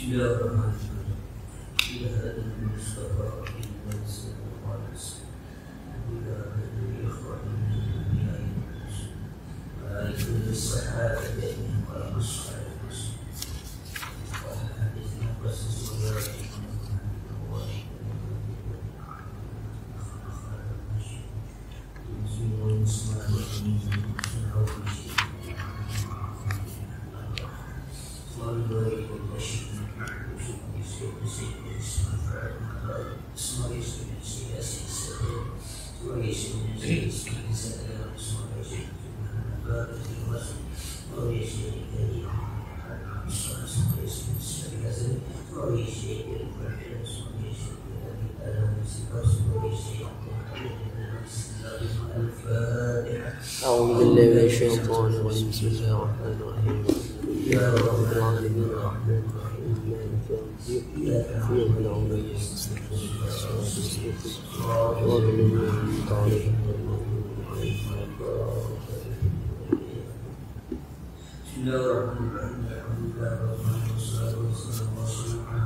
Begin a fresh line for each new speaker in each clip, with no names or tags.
Bismillahirrahmanirrahim. Ila hadil Mustafa ila sallallahu alaihi wasallam. Ila hadil ikhwan min al-ayat. Wa ikul sahabati wa mashayikhus. Wa hadithna qasasiyati wa
أعوذ بالله من الشيطان الرجيم. بسم الله الرحمن الرحيم. يا رب العالمين الرحمن الرحيم مالك يوم الدين إياك نعبد وإياك نستعين صراط الذين أنعمت عليهم غير المغضوب عليهم ولا الضالين.
بسم الله الرحمن الرحيم. الحمد لله رب العالمين والصلاة والسلام على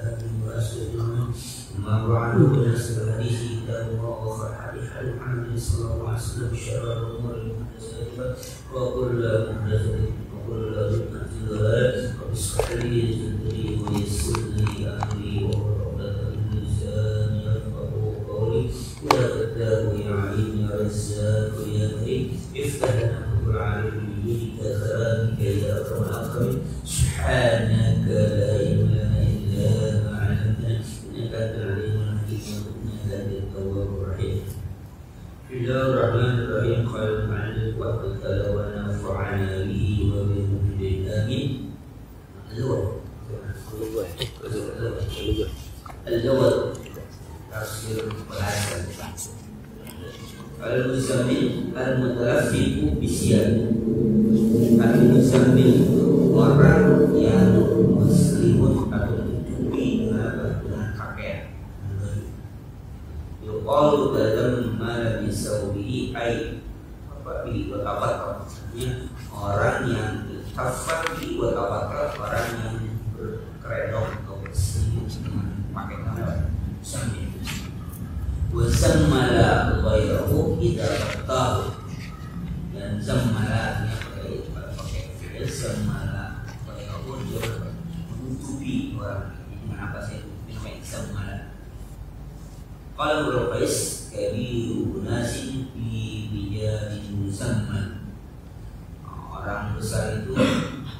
آله وأصحابه ما بعد. فنسأل الحديث كتاب الله وخير الحديث محمد صلى الله عليه وسلم شر الأمور محدثاتها وكل محدثة وكل بدعة ضلالة. رب اشرح لي صدري ويسر لي أمري واحلل عقدة من لساني يفقهوا قولي. يا فتاه يا عليم يا رزاق يا كريم افتح لنا كل عالم بيدك كلامك يا أكرم الأكرمين. سبحانك لا علم لنا إلا ما علمتنا إنك أنت العليم الحكيم إنك أنت التواب الرحيم. بسم الله الرحمن الرحيم. خير المعلم وأبتلى ونفعنا به وبالمجد آمين. الجواد تفسير الحسن. Al-Muzammil al-mutalafiqu bisyan. Al-Muzammil orang yang muslimun atau ditutupi dengan pakaian. Yuqalu tadammala bisawbihi ay bi wa tabatta. Orang yang tafaqi wa tabatta, orang yang berkeredok atau berselimut dengan pakaian sambil wasammala ghairahu idza tahu. Dan zammala pakai fi'il zammala ghairahu, dia menutupi orang dengan apa sih namanya zammala. Qala Qais kabiru nasin fi bijadin muzammal. Orang besar itu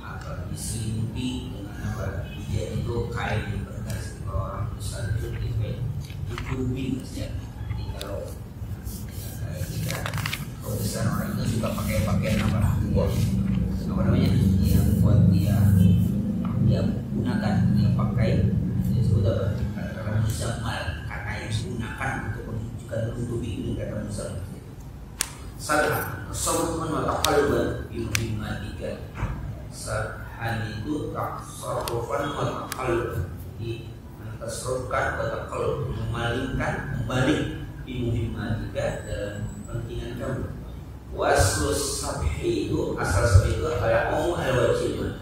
apa diselimuti dengan apa? Bijad itu kain yang berkas. Orang besar itu ditutupi saja. Jadi kalau kita besar orang itu juga pakai pakaian apa namanya yang buat dia gunakan, dia pakai, dia sebut apa? Kata musammal, kata yang digunakan untuk menunjukkan menutupi itu kata musammal. Sarhan tasawwufan wa taqalluban bi muhimmatika. Sarhan itu tasawwufan wa taqalluban, tasawwufkan atau taqallub, memalingkan, membalik bi muhimmatika dalam kepentingan kamu. Waslus sabhi itu asal sabhi itu adalah al-wajib.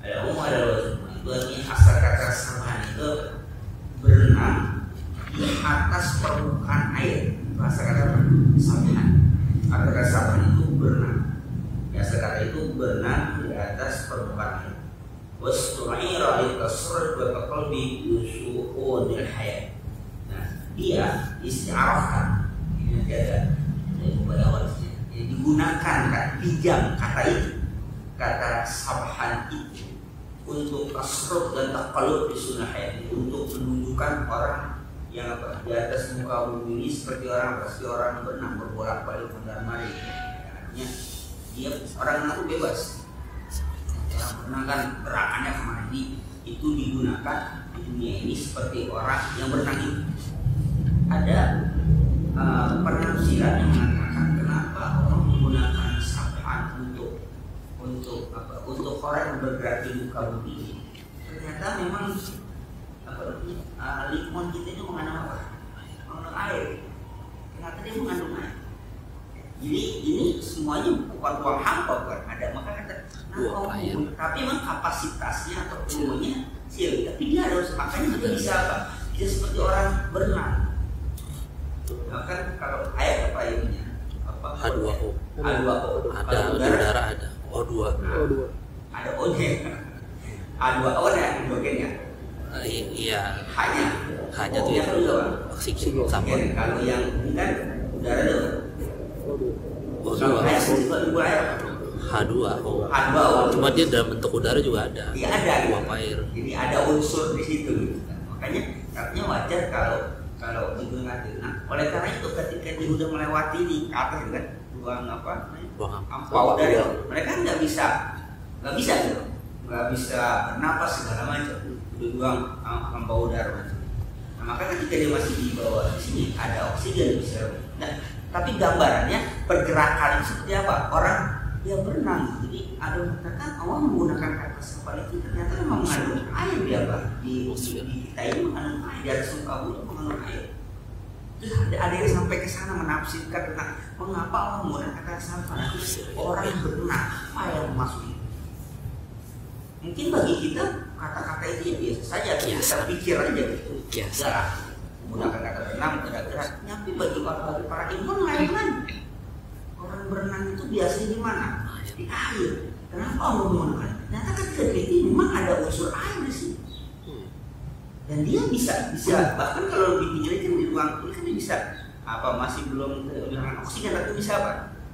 Al-wajib itu artinya asal kata sabhan itu berenang di atas permukaan air. Asal kata sabhan. Kata sabhan itu berenang. Asal kata itu berenang di atas permukaan air. Wastu'ira litasrud wa taqalbi yusu'unil hayat. Nah, dia isti'arahkan ini ada pada awalnya. Digunakan kan, pinjam kata itu, kata sabhan itu untuk tasrud dan taqallub di sunnah hayat, untuk menunjukkan orang yang apa di atas muka bumi ini seperti orang berenang berbolak-balik mondar-mandir. Artinya dia orang itu bebas. Orang berenang kan gerakannya kemana, itu digunakan di dunia ini seperti orang yang berenang itu. Ada penafsiran yang mengatakan kenapa orang menggunakan sabhan untuk apa? Untuk orang yang bergerak di muka bumi ini. Ternyata memang lingkungan kita itu mengandung apa? Mengandung air. Ternyata dia mengandung air. Jadi ini semuanya bukan uang hampa, bukan ada. Maka kata Tapi memang kapasitasnya atau ilmunya kecil, tapi dia ada unsur, makanya dia bisa apa? Bisa seperti orang berenang. Bahkan kalau air apa ilmunya?
H2O.
H2O.
Ada udara ada. O2.
Ada O-nya. H2O ada hidrogennya.
Iya.
Hanya
tuh ya
oksigen
sama.
Kalau yang kan udara itu
O2. H2O. Cuma dia dalam bentuk udara juga ada.
Iya ada.
Uap air.
Jadi ada unsur di situ. Makanya artinya wajar kalau digunakan. Nah, oleh karena itu ketika dia udah melewati di atas kan ruang apa? Ampau udara. Mereka nggak bisa gitu. Nggak bisa bernapas segala macam. Ruang ampau udara. Nah, maka ketika dia masih di bawah di sini ada oksigen bisa. Nah, tapi gambarannya pergerakan seperti apa? Orang yang berenang. Jadi ada mengatakan Allah menggunakan kata kapal itu ternyata memang mengandung air dia Pak. Di kita ini mengandung air, di atas muka bumi mengandung air. Terus ada yang sampai ke sana menafsirkan tentang mengapa Allah menggunakan kata sampah. Orang yang berenang apa yang masuk itu? Mungkin bagi kita kata-kata itu ya biasa saja, kita pikir aja gitu. Biasa. Menggunakan kata berenang, gerak-gerak. Tapi bagi para ilmuwan lain-lain. Orang berenang itu biasanya di mana? Di air. Kenapa Allah menggunakan? Ternyata ketika ini memang ada unsur air di sini. Dan dia bisa bahkan kalau lebih tinggi kan di ruang ini kan dia bisa masih belum dengan oksigen, tapi bisa apa?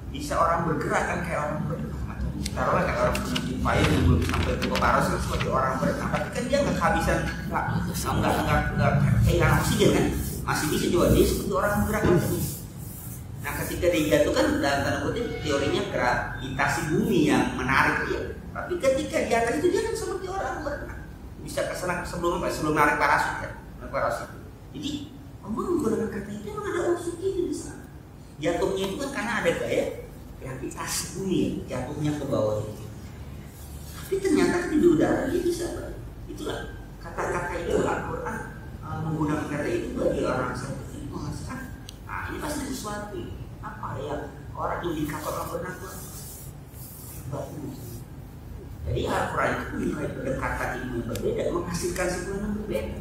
Bisa orang bergerak kan kayak orang berenang. Taruhlah kayak orang di payung yang belum sampai ke paras kan seperti orang berenang. Tapi kan dia nggak kehabisan, nggak kehilangan oksigen kan? Masih bisa juga dia seperti orang bergerak kan? Nah ketika dia jatuh kan dalam tanda kutip teorinya gravitasi bumi yang menarik dia. Tapi ketika di atas itu dia kan seperti orang berenang. Bisa kesana sebelum narik parasut ya, narik parasut. Jadi menggunakan kata itu memang ada unsur itu di sana. Jatuhnya itu kan karena ada gaya gravitasi bumi ya, jatuhnya ke bawah itu. Tapi ternyata di udara dia bisa. Itulah kata-kata itu Al-Quran menggunakan kata itu bagi orang saintifik mengatakan, ini pasti sesuatu. Apa yang orang indikator orang benar tuh? Jadi Al-Quran itu menilai pendekatan ilmu yang berbeda, menghasilkan kesimpulan yang berbeda.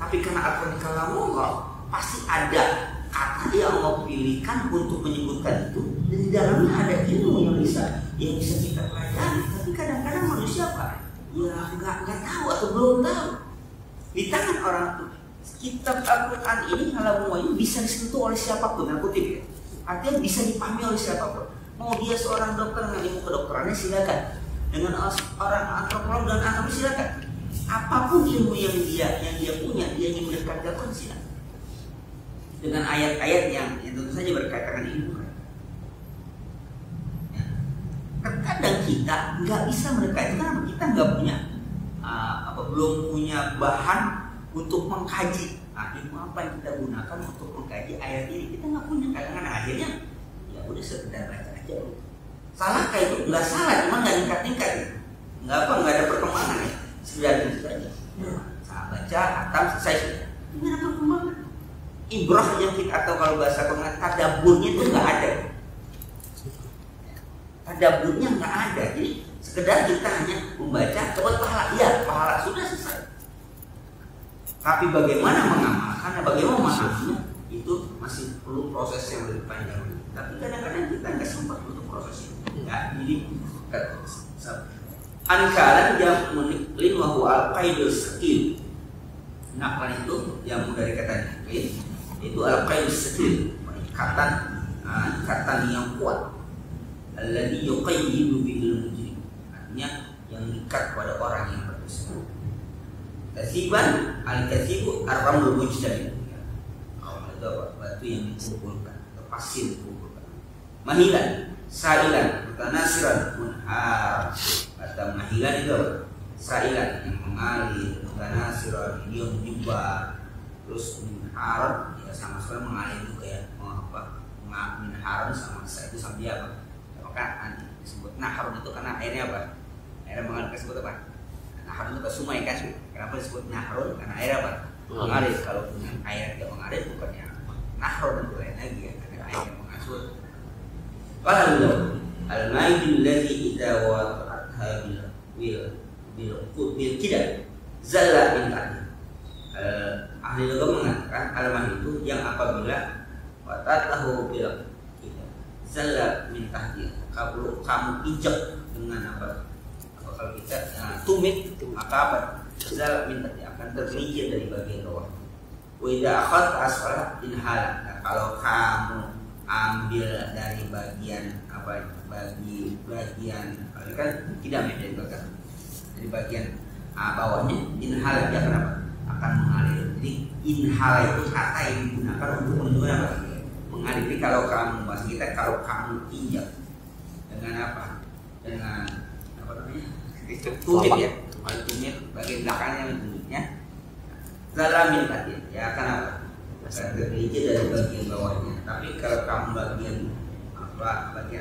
Tapi karena Al-Quran di kalamullah pasti ada kata yang Allah pilihkan untuk menyebutkan itu, dan di dalamnya ada ilmu yang bisa kita pelajari. Tapi kadang-kadang manusia apa? Ya nggak tahu atau belum tahu. Di tangan orang itu kitab Al-Quran ini kalamullah ini bisa disentuh oleh siapapun, aku kutip ya. Artinya bisa dipahami oleh siapapun. Mau dia seorang dokter dengan ilmu kedokterannya silakan. Dengan orang antropolog dan ahli silakan. Apapun ilmu yang dia punya, dia ingin mendekatkan silakan. Dengan ayat-ayat yang tentu saja berkaitan dengan ilmu. Ya. Terkadang kita nggak bisa mendekati karena kita nggak punya belum punya bahan untuk mengkaji. Ilmu apa yang kita gunakan untuk mengkaji ayat ini kita nggak punya. Kadang-kadang akhirnya ya udah sekedar baca aja. Salah kayak itu nggak salah, cuma nggak tingkat-tingkat. Nggak ada perkembangan ya. Sudah itu saja. Saya baca, hatam selesai sudah. Ini ada perkembangan. Ibrah yang kita atau kalau bahasa Quran tadaburnya itu nggak ada. Tadaburnya nggak ada. Jadi sekedar kita hanya membaca, coba pahala, iya pahala sudah selesai. Tapi bagaimana mengamalkannya, bagaimana memahaminya itu masih perlu proses yang lebih panjang. Tapi kadang-kadang kita nggak sempat untuk proses itu. Ya, jadi ankalan yang meniklin wahu al-qaidul sakil. Naklan itu yang dari kata niklin itu al-qaidul sakil, ikatan yang kuat. Alladhi yuqayyidu bil mujrim. Artinya yang ikat pada orang yang berdosa. Kasiban al-kasibu ar-ramlul mujtahid. Itu batu yang dikumpulkan, pasir dikumpulkan. Mahilan, sa'ilan, mutanasiran, munhar. Kata mahilan itu sa'ilan yang mengalir, mutanasiran dia menyebar, terus munhar ya sama sekali mengalir juga ya. Munhar sama itu sama dia apa? Maka nanti disebut nahar itu karena airnya apa? Airnya mengalir disebut apa? Nahar itu ke sungai kan? Kenapa disebut nahrun? Karena air apa? Mengalir. Kalau dengan air tidak mengalir bukannya nahrun itu lain lagi ya, karena air yang mengalir. Kalau al-maidul ladzi idza waqa'at bil tidak zalla min tahti. Ahli lugah mengatakan al-mah itu yang apabila watatahu bil tidak zalla min tahti. Kalau kamu injak dengan apa? Kalau kita tumit maka apa? Zalla min tahti akan tergelincir dari bagian bawah. Wa idza akhadta asfala inhala. Nah, kalau kamu ambil dari bagian apa? Bagian kan tidak dari belakang. Dari bagian bawahnya inhala dia kenapa? Akan mengalir. Jadi inhala itu kata yang digunakan untuk menunjukkan apa? Mengalir. Jadi kalau kamu bahasa kita kalau kamu injak dengan apa? Dengan apa namanya? Itu tumit ya. Kalau tumit bagian belakangnya tummitnya. Zalamin tadi ya akan apa? Akan tergelincir dari bagian bawahnya. Tapi kalau kamu bagian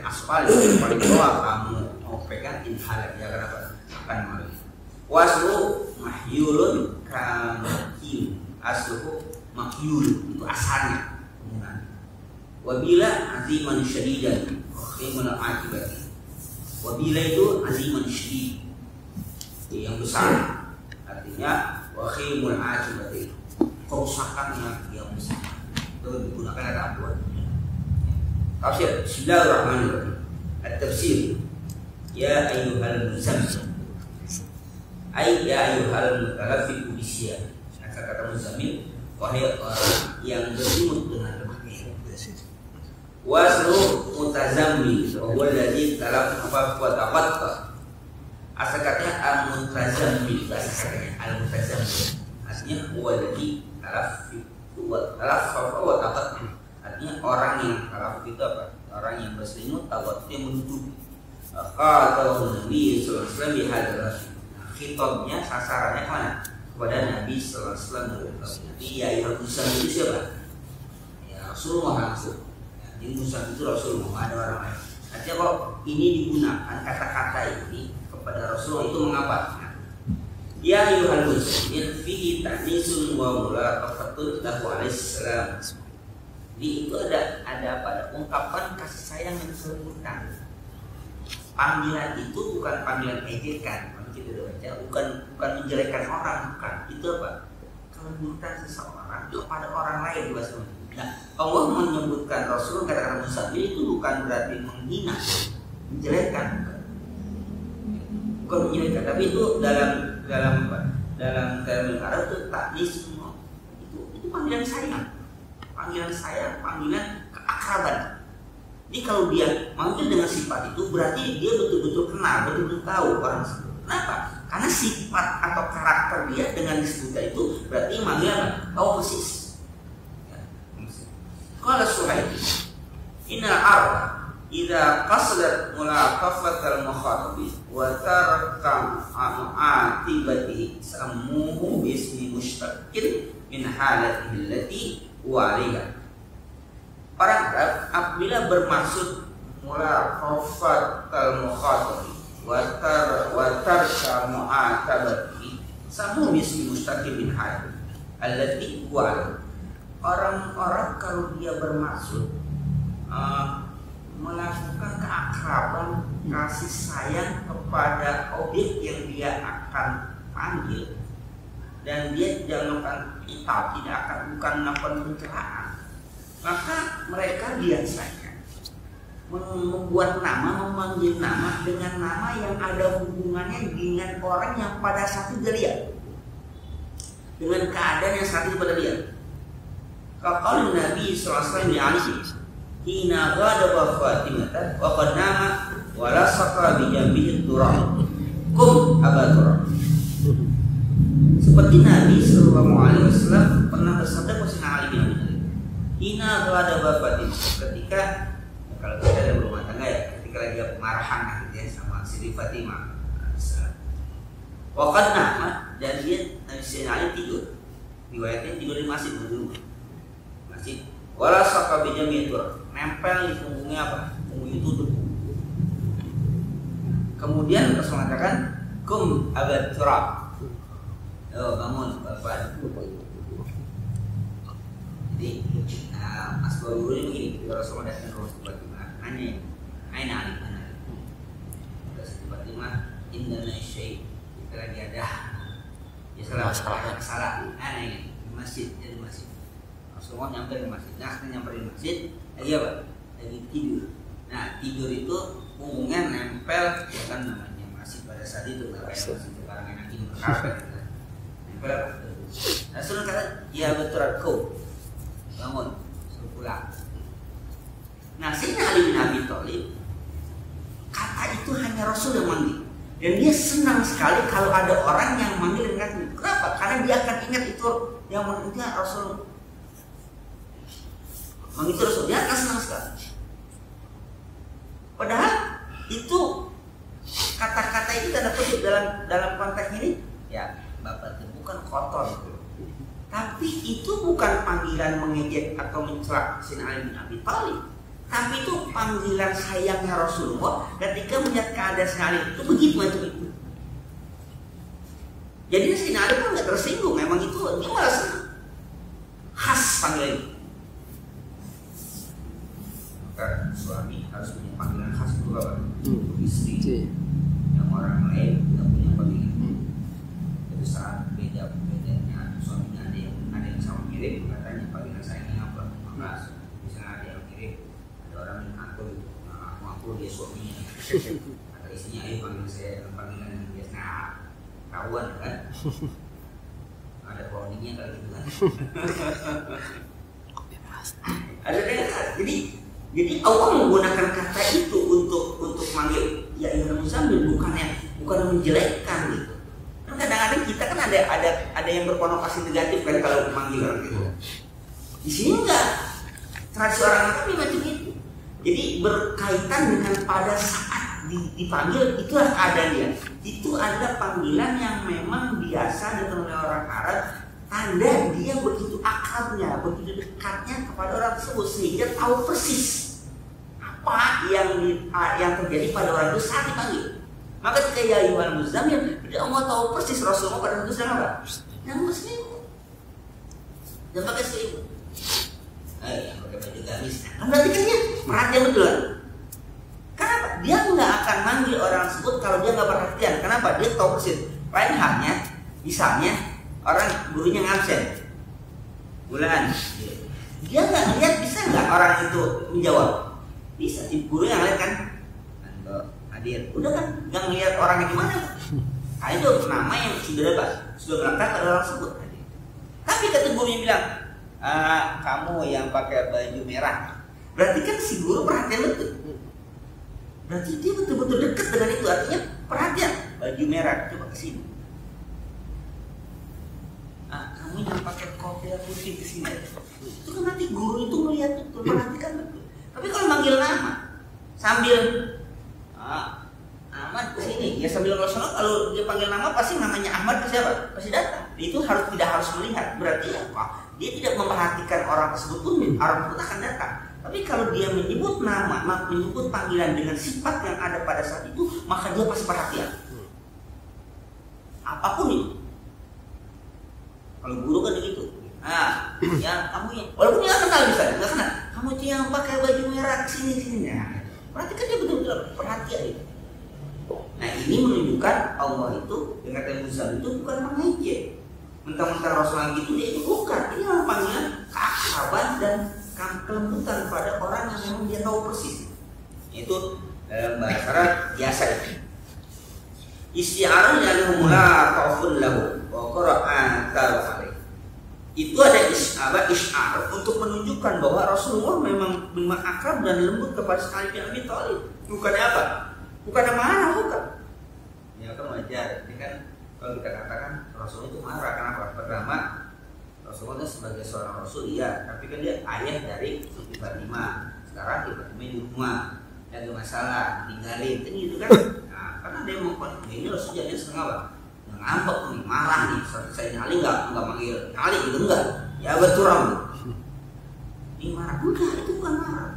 aspal yang paling bawah kamu mau pegang inhala ya kenapa? Akan mengalir. Waslu mahyulun kamakyul. Asluhu makyul itu asalnya. Wabila aziman syadidan khimun akibati. Wabila itu aziman syadid yang besar. Artinya wa khimun akibati kerusakan yang besar. Itu digunakan ada apa? Tafsir Bismillahirrahmanirrahim. At-tafsir ya ayyuhal muzammil ay ya ayyuhal mutalaffiq bisya. Kata muzammil wahai orang yang bersimut dengan berpakaian. Waslu mutazammil wa huwa alladhi talaffa wa taqatta. Asal katanya al-mutazammil bahasa katanya al-mutazammil. Artinya huwa alladhi talaffa wa taqatta. Artinya orang yang talaffa itu apa? Orang yang berselimut taqatta yang menutupi. Qala Nabi sallallahu alaihi wasallam bihadzal khitabnya sasarannya mana? Kepada Nabi sallallahu alaihi wasallam. Nabi ya Rasul itu siapa? Ya Rasulullah langsung. Jadi Musa itu Rasulullah, ada orang lain. Artinya kalau ini digunakan kata-kata ini kepada Rasulullah itu mengapa? Ya ayuhal muslimin fihi ta'nisun wa mulaqafatun lahu alaihi salam. Jadi itu ada pada ungkapan kasih sayang yang disebutkan. Panggilan itu bukan panggilan ejekan, bukan menjelekan orang, bukan. Itu apa? Kelembutan seseorang kepada orang lain bahasa. Nah, Allah menyebutkan Rasul kata-kata Musammil itu bukan berarti menghina, menjelekan, bukan menjelekan, tapi itu dalam Arab itu taknis semua. Itu panggilan sayang, panggilan keakraban. Jadi kalau dia manggil dengan sifat itu berarti dia betul-betul kenal, betul-betul tahu orang tersebut. Kenapa? Karena sifat atau karakter dia dengan disebutkan itu berarti manggil apa? Tahu persis. Qala Suhaib, innal arba idza qasadat mulaqafat al-mukhatab wa taraka mu'atibatihi sammuhu bismi mushtaqin min halatihi allati huwa 'alaiha. Orang Arab apabila bermaksud mulaqafat al-mukhatab wa taraka mu'atibatihi sammuhu bismi mushtaqin min halatihi allati huwa 'alaiha. Orang-orang kalau dia bermaksud melakukan keakraban, kasih sayang kepada objek yang dia akan panggil, dan dia tidak melakukan itab, bukan melakukan pencerahan, maka mereka biasanya membuat nama, memanggil nama dengan nama yang ada hubungannya dengan orang yang pada saat itu dia lihat, dengan keadaan yang saat itu pada dia. Kaqala Nabi sallallahu alaihi wasallam hina ghadaba Fatimah wa qad nama wa lasaqa bi jambihi turab kum aba turab. Seperti Nabi sallallahu alaihi wasallam pernah bersabda kepada Ali bin Abi Thalib, hina ghadaba Fatimah, ketika kalau kita ada berumah tangga ya, ketika lagi marahan gitu ya sama Siti Fatimah. Wa qad nama, dan dia Nabi Ali tidur. Riwayatnya tidur di masjid dulu. Wala saka bijami itu nempel di punggungnya apa? Punggung itu debu. Kemudian Rasul mengatakan kum abad turab. Oh, bangun bapak. Jadi Mas Baru ini begini, Rasul datang ke Rasul Fatimah, nanya, Aina Ali, Siti Fatimah, indana syai' kita lagi ada ya salah aneh di masjid di masjid. Rasulullah nyamper di masjid. Nah, nyamper di masjid lagi apa? Lagi tidur. Nah, tidur itu punggungnya nempel ya kan namanya masjid pada saat itu kayak masjid barang enak ini berkarpet gitu. Nempel apa? Rasulullah kata, "Ya betul bangun, suruh pulang." Nah, Sayyidina Ali bin Abi Thalib kata itu hanya Rasul yang manggil. Dan dia senang sekali kalau ada orang yang manggil dengan kata itu. Kenapa? Karena dia akan ingat itu yang manggilnya Rasul. Manggil Rasul, dia akan senang sekali. Padahal itu kata-kata itu tanda kutip dalam konteks ini, ya Bapak itu bukan kotor gitu. Tapi itu bukan panggilan mengejek atau mencela Sayyidina Ali bin Abi Thalib. Tapi itu panggilan sayangnya Rasulullah ketika melihat keadaan sekali itu begitu itu. Jadi Sayyidina Ali pun nggak tersinggung, memang itu dia malah senang. Khas panggilan itu. Maka suami harus punya panggilan khas untuk apa? Untuk istri. Yang orang lain tidak punya panggilan. Jadi saat bedanya suaminya ada yang sama mirip, katanya panggilan sayangnya apa? Maka misalnya ada yang mirip, ada orang yang aku dia suaminya. Kata istrinya, ayo panggil saya panggilan yang biasa. Nah, kawan kan? Ada cloningnya kali gitu kan? Ada kan? Jadi Allah menggunakan kata itu untuk manggil ya Ibnu Muzammil bukan menjelekkan gitu. Kan kadang-kadang kita kan ada yang berkonotasi negatif kan kalau memanggil orang gitu. Di sini enggak. Tradisi orang Arab macam itu. Jadi berkaitan dengan pada saat dipanggil itulah keadaan dia. Itu ada panggilan yang memang biasa dikenal oleh orang Arab. Tanda dia begitu akrabnya, begitu dekatnya kepada orang tersebut sehingga tahu persis apa yang terjadi pada orang itu saat dipanggil. Maka ketika ya Ayyuhal Muzammil, Allah tahu persis Rasulullah pada saat itu sedang apa? Yang muslim. Dan pakai selimut. Yang pakai baju gamis. Kan berarti kan dia perhatian betul. Kenapa? Dia nggak akan manggil orang tersebut kalau dia nggak perhatian. Kenapa? Dia tahu persis. Lain halnya, misalnya orang gurunya ngabsen bulan, dia nggak lihat bisa nggak orang itu menjawab? Bisa, si guru yang lihat kan hadir, udah kan nggak ngelihat orangnya gimana. Nah itu nama yang sudah berangkat pada orang tersebut. Tapi kata gurunya bilang, kamu yang pakai baju merah, berarti kan si guru perhatian betul. Berarti dia betul-betul dekat dengan itu, artinya perhatian. Baju merah, coba kesini. Kamu yang pakai kopiah putih kesini. Itu kan nanti guru itu melihat betul, perhatikan betul. Tapi kalau manggil nama sambil Ahmad kesini, ya sambil Rasulullah kalau dia panggil nama pasti namanya Ahmad pasti apa? Pasti datang. Itu tidak harus melihat. Berarti apa? Dia tidak memperhatikan orang tersebut pun orang tersebut akan datang. Tapi kalau dia menyebut nama, menyebut panggilan dengan sifat yang ada pada saat itu, maka dia pasti perhatian. Apapun itu. Kalau guru kan begitu. Ya kamu yang walaupun dia nggak kenal misalnya, nggak kenal. Kamu tuh yang pakai baju merah sini. Nah, berarti kan dia betul-betul perhatian itu. Nah ini menunjukkan Allah itu dengan kata itu bukan mengejek. Mentang-mentang Rasulullah gitu dia itu bukan. Ini memang panggilan keakraban dan kelembutan pada orang yang memang dia tahu persis. Itu dalam bahasa Arab biasa itu. Isti'arah yang mulaqafun lahu wa qira'an tarfali. Itu ada isy'ar untuk menunjukkan bahwa Rasulullah memang akrab dan lembut kepada Ali bin Abi Thalib. Bukannya apa? Bukannya marah, bukan. Ya kan wajar. Ini kan kalau kita katakan Rasulullah itu marah, kenapa? Pertama, Rasulullah itu sebagai seorang Rasul, iya, tapi kan dia ayah dari Siti Fatimah. Sekarang tiba-tiba di rumah, ada masalah, tinggalin, kan gitu kan? Nah, karena dia mau ini Rasul jadi setengah apa? Ngambek nih, marah nih. Saya Ali nggak manggil Ali gitu enggak? Ya betul ini marah enggak? Itu bukan marah.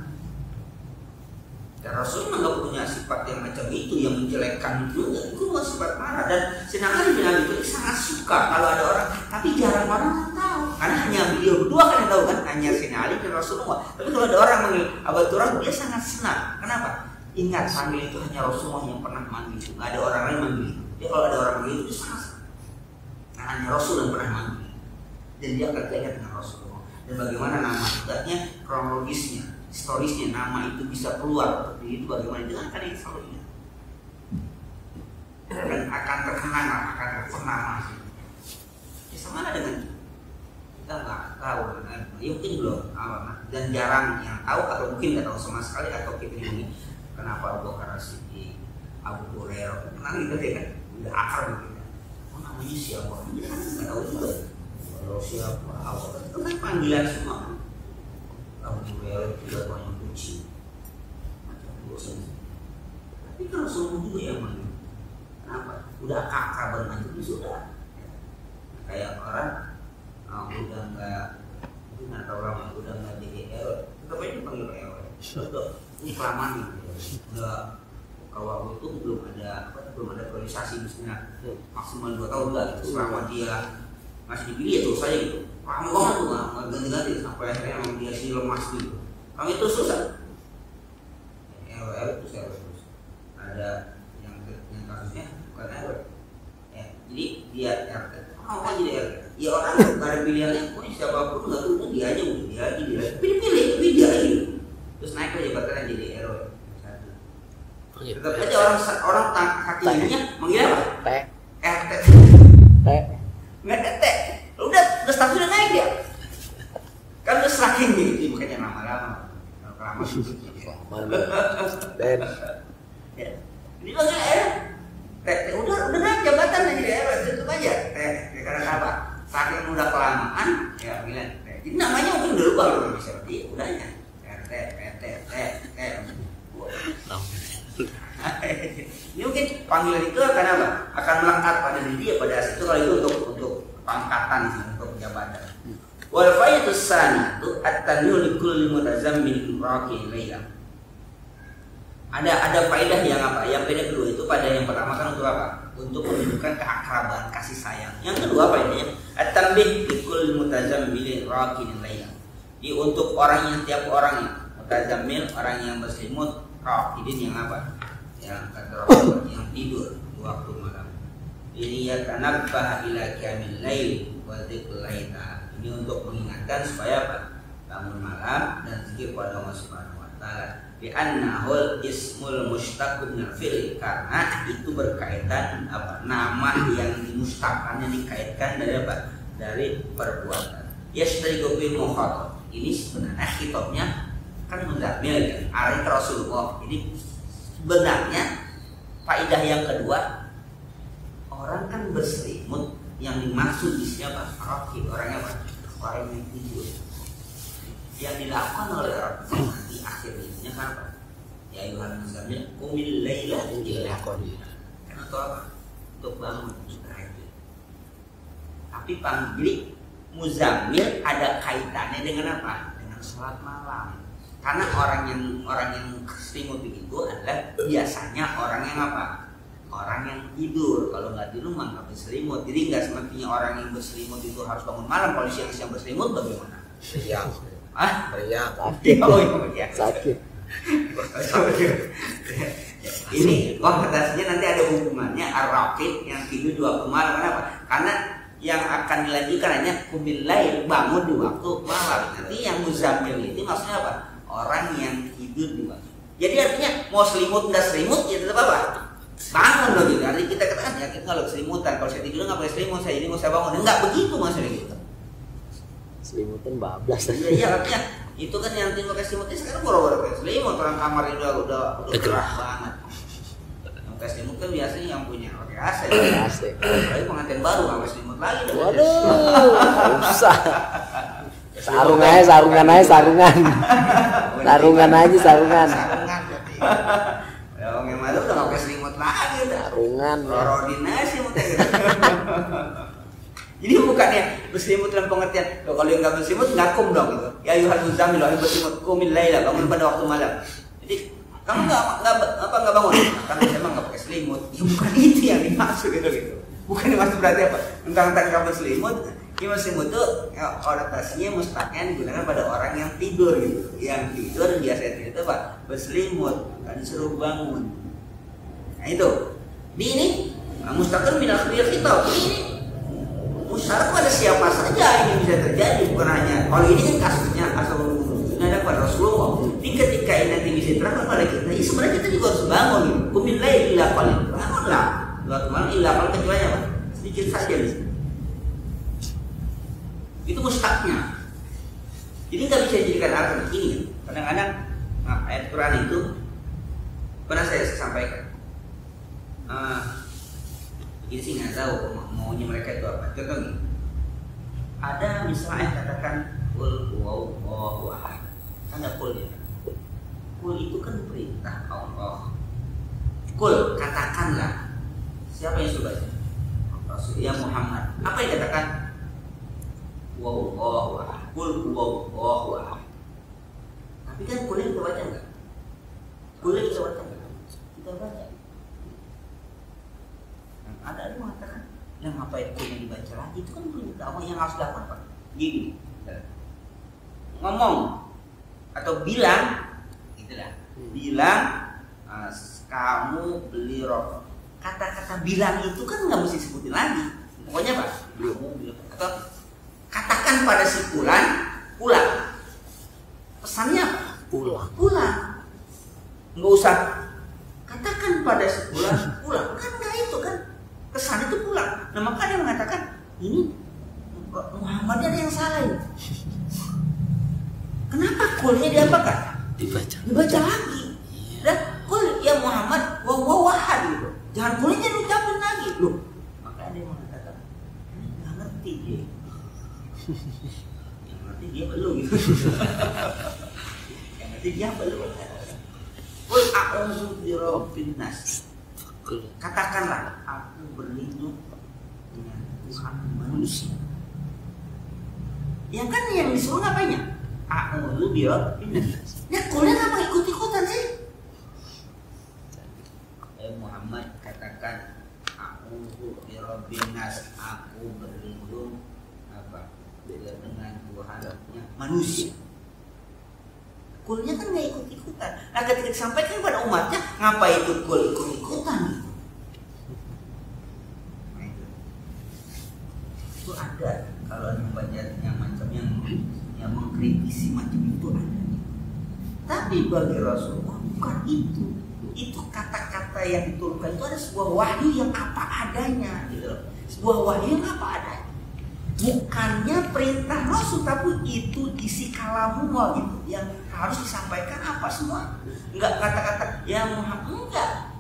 Dan Rasul nggak punya sifat yang macam itu, yang menjelekkan itu enggak. Itu bukan sifat marah. Dan Sayyidina Ali bin Abi Thalib sangat suka kalau ada orang, tapi jarang orang yang tahu. Karena hanya beliau berdua kan yang tahu kan, hanya Sayyidina Ali dan Rasulullah. Tapi kalau ada orang manggil Abu Turab, dia sangat senang. Kenapa? Ingat, sambil itu hanya Rasulullah yang pernah manggil, nggak ada orang lain manggil. Dia kalau ada orang manggil itu sangat. Nah, hanya Rasul yang pernah manggil. Dan dia akan teringat dengan Rasulullah. Dan bagaimana nama itu, kronologisnya, historisnya, nama itu bisa keluar seperti itu bagaimana dengan kan itu selalu ingat. Dan akan terkenang, akan ternama. Ya sama dengan kita nggak tahu, ya mungkin belum dan jarang yang tahu atau mungkin nggak tahu sama sekali atau kita ini kenapa Abu Bakar Siddiq, Abu Hurairah, kenal gitu deh kan, udah akar gitu. Oh namanya siapa? Kita kan nggak tahu juga. Kalau siapa? Abu Bakar itu kan panggilan semua. Abu Hurairah juga banyak kucing, macam bosan. Tapi kan Rasulullah juga yang manggil. Kenapa? Udah akar itu sudah. Kayak orang udah nggak tahu lama udah nggak jadi RW, tetap aja dipanggil RW. Ini kelamaan gitu. Udah kalau itu belum ada priorisasi misalnya maksimal 2 tahun lah gitu. Selama dia masih dipilih ya terus saja gitu. Lama banget tuh nggak ganti-ganti sampai akhirnya memang dia sih lemas gitu. Kalau itu susah. RW itu RW terus. Ada yang kasusnya bukan RW. Jadi dia RT. Mau jadi RT. Ya orang nggak ada pilihannya, pokoknya siapapun nggak tahu dia aja pilih dia aja. Terus naik ke jabatan jadi RW. Tetap aja orang kakinya manggil apa? RT. Nggak ada T. Udah statusnya naik dia. Kan udah serakin gitu, bukannya lama-lama. Lama gitu. Dan ini manggil udah naik jabatan aja di RW, tutup aja. Karena apa? Saking udah kelamaan, ya bilang. Jadi namanya mungkin udah lupa loh bisa. Iya, udahnya. RT. Ini mungkin panggilan itu akan apa? Akan melekat pada diri dia pada saat itu kalau itu untuk pangkatan untuk jabatan. Wal fa'itus sanatu at-tanwir li kulli mutazammil raqi layla. Ada faedah yang apa? Yang faedah kedua itu pada yang pertama kan untuk apa? Untuk menunjukkan keakraban kasih sayang. Yang kedua faedahnya at-tanbih likul mutazammil raqin layla. Jadi untuk orang yang tiap orang yang mutazammil, orang yang berselimut, raqidin yang apa? Yang kata yang tidur di waktu malam. Ini ya tanabbah ila qiyamil lail wa dzikril ta'ala. Ini untuk mengingatkan supaya apa? Bangun malam dan zikir kepada Allah Subhanahu wa taala. Bi'annahul ismul mustaqun min fi'li, karena itu berkaitan apa? Nama yang dimustaqannya dikaitkan dari apa? Dari perbuatan. Yastariqu bil mukhatab. Ini sebenarnya khitabnya kan muzammil kan, arah ke Rasulullah. Ini sebenarnya faedah yang kedua, orang kan berselimut, yang dimaksud di sini apa? Orangnya apa? Orang yang tidur. Yang dilakukan oleh orang di akhirnya kan apa? Ya Yuhan misalnya kumil laila illa qalil. Karena itu apa? Untuk bangun itu. Tapi panggil muzammil ada kaitannya dengan apa? Dengan sholat malam. Karena orang yang selimut itu adalah biasanya orang yang apa? Orang yang tidur. Kalau nggak tidur mah nggak berselimut. Jadi nggak semestinya orang yang berselimut itu harus bangun malam. Kalau siang-siang berselimut bagaimana? Siang. Beriak. Sakit. Ini konotasinya nanti ada hubungannya ar-raqid yang tidur di waktu malam. Kenapa? Karena yang akan dilanjutkan hanya kumil lail, bangun di waktu malam. Nanti yang muzammil itu maksudnya apa? Orang yang tidur di waktu. Jadi artinya mau selimut nggak selimut ya tetap apa? Bangun loh gitu. Artinya kita katakan ya kita kalau selimutan, kalau saya tidur nggak pakai selimut, saya jadi nggak usah bangun. Enggak begitu maksudnya gitu.
Selimutan bablas.
Iya artinya itu kan yang tim pakai selimut sekarang boro-boro pakai selimut, orang kamar udah gerah banget. Yang pakai selimut kan biasanya yang punya pakai AC. Tapi pengantin baru nggak pakai selimut lagi.
Waduh, usah. Sarungan aja. Sarungan berarti.
Ya orang yang baru udah nggak pakai selimut lagi udah.
Sarungan.
Rodin aja selimutnya. Jadi bukannya berselimut dalam pengertian kalau yang nggak berselimut ngakum dong gitu. Ya ayuhal muzammil wahai berselimut qumil laila, bangun pada waktu malam. Jadi kamu nggak bangun karena saya emang nggak pakai selimut. Ya bukan itu yang dimaksud gitu. Bukan dimaksud berarti apa? Tentang nggak berselimut. Ini selimut itu orientasinya mustahil digunakan pada orang yang tidur gitu. Yang tidur biasa itu apa? Berselimut, kan disuruh bangun. Nah itu. Ini mustahil minal khilaf kita. Ini musyarak pada siapa saja ini bisa terjadi, bukan hanya kalau ini kan kasusnya asal ada pada Rasulullah. Jadi ketika ini nanti bisa terangkan pada kita, ya sebenarnya kita juga harus bangun. Kumin lain illa qalil, bangunlah. Dua malam illa qalil kecuali apa? Sedikit saja nih. Itu mustahilnya. Jadi nggak bisa dijadikan alasan ini. Kadang-kadang ayat Quran itu pernah saya sampaikan. Ini sih nggak tahu maunya mereka itu apa. Contoh nih, ada misalnya katakan qul huwallahu ahad. Ada qul ya. Qul itu kan perintah Allah. Qul katakanlah. Siapa yang sudah baca? Rasulullah Muhammad. Apa yang katakan? Huwallahu ahad. Qul huwallahu ahad. Tapi kan qul kita baca enggak? Qul kita baca enggak? Kita baca. Ada yang mengatakan yang ngapain pun yang dibaca lagi itu kan perintah Allah yang harus dilakukan Pak. Gini, ngomong atau bilang, itulah, bilang kamu beli rokok. Kata-kata bilang itu kan nggak mesti sebutin lagi. Pokoknya Pak, kamu bilang atau katakan pada si Fulan, pulang. Pesannya apa? Pulang. Pulang. Nggak usah katakan pada si Fulan, pulang. Kan nggak itu kan. Kesan itu pulang. Nah maka dia mengatakan ini Muhammad ada yang salah ini. Kenapa kulnya diapakan? Dibaca lagi. Dan kul ya Muhammad wahad gitu. Jangan kulnya diucapin lagi loh. Maka dia mengatakan ini nggak ngerti dia. Yang ngerti dia belum gitu. Yang ngerti dia belum. Kul a'udzu birabbin nas. Katakanlah aku berlindung dengan Tuhan manusia. Ya kan yang disuruh ngapainya? A'udzu birabbin nas. Ya kuliah apa ikut-ikutan sih? Muhammad katakan a'udzu birabbin nas. Aku berlindung apa? Dengan Tuhannya manusia. Kulnya kan nggak ikut-ikutan. Nah ketika disampaikan kepada umatnya, ngapain itu kul ikut-ikutan? Nah, itu ada kalau membaca yang macam yang mengkritisi macam itu ada. Tapi bagi Rasulullah bukan itu. Itu kata-kata yang diturunkan itu ada sebuah wahyu yang apa adanya, gitu. Sebuah wahyu yang apa adanya. Bukannya perintah Rasul, tapi itu isi kalamullah gitu yang harus disampaikan apa semua. Enggak kata-kata yang enggak.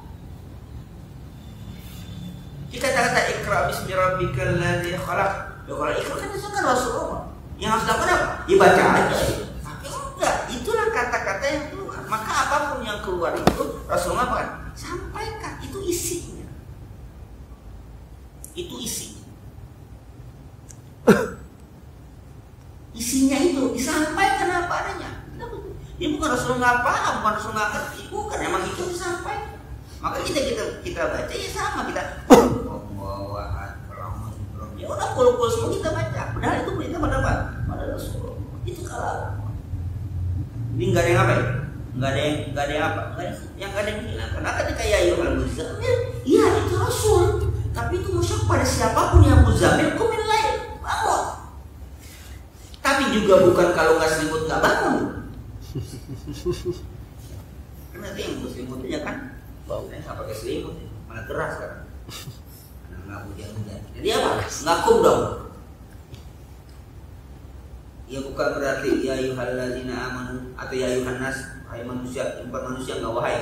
Kita kata-kata ikra bismi rabbikal ladzi khalaq. Kalau ikra kan itu kan Rasulullah. Yang harus dilakukan apa? Ya baca aja. Tapi enggak, itulah kata-kata yang keluar. Maka apapun yang keluar itu Rasulullah apa? Sampaikan, itu isinya. Itu isinya. Isinya itu disampaikan apa adanya. Dia bukan Rasul nggak paham, bukan Rasul nggak ngerti, bukan, emang itu disampaikan. Maka kita baca ya sama kita. Ya udah kul semua kita baca. Padahal itu berita pada apa? Pada Rasul. Itu kalau ini nggak ada yang apa ya? Nggak ada yang apa? Nggak ada yang bilang. Karena ketika ya al-muzammil, iya itu Rasul. Tapi itu musyrik pada siapapun yang muzammil kumin lain. Bangun. Tapi juga bukan kalau nggak selimut nggak bangun. Karena itu yang selimut aja kan, saya nggak pakai selimut, malah keras kan. Karena nggak hujan. Jadi apa? Ngakum dong. Ya bukan berarti ya ayyuhalladzina amanu atau ya ayyuhan nas, hai manusia, tempat manusia nggak wahai.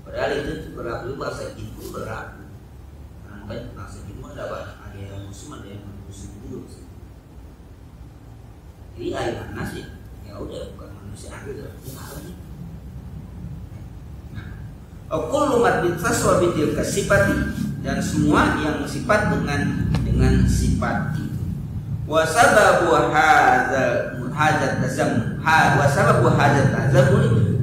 Padahal itu berlaku bahasa itu berlaku. Karena kan bahasa itu ada yang muslim, ada yang muslim dulu. Jadi ayat nasi ya udah bukan manusia gitu. Kullu madbitas wa bitilka sifati, dan semua yang sifat dengan sifat itu. Wa sababu hadzal tazam wa sababu hadzal tazam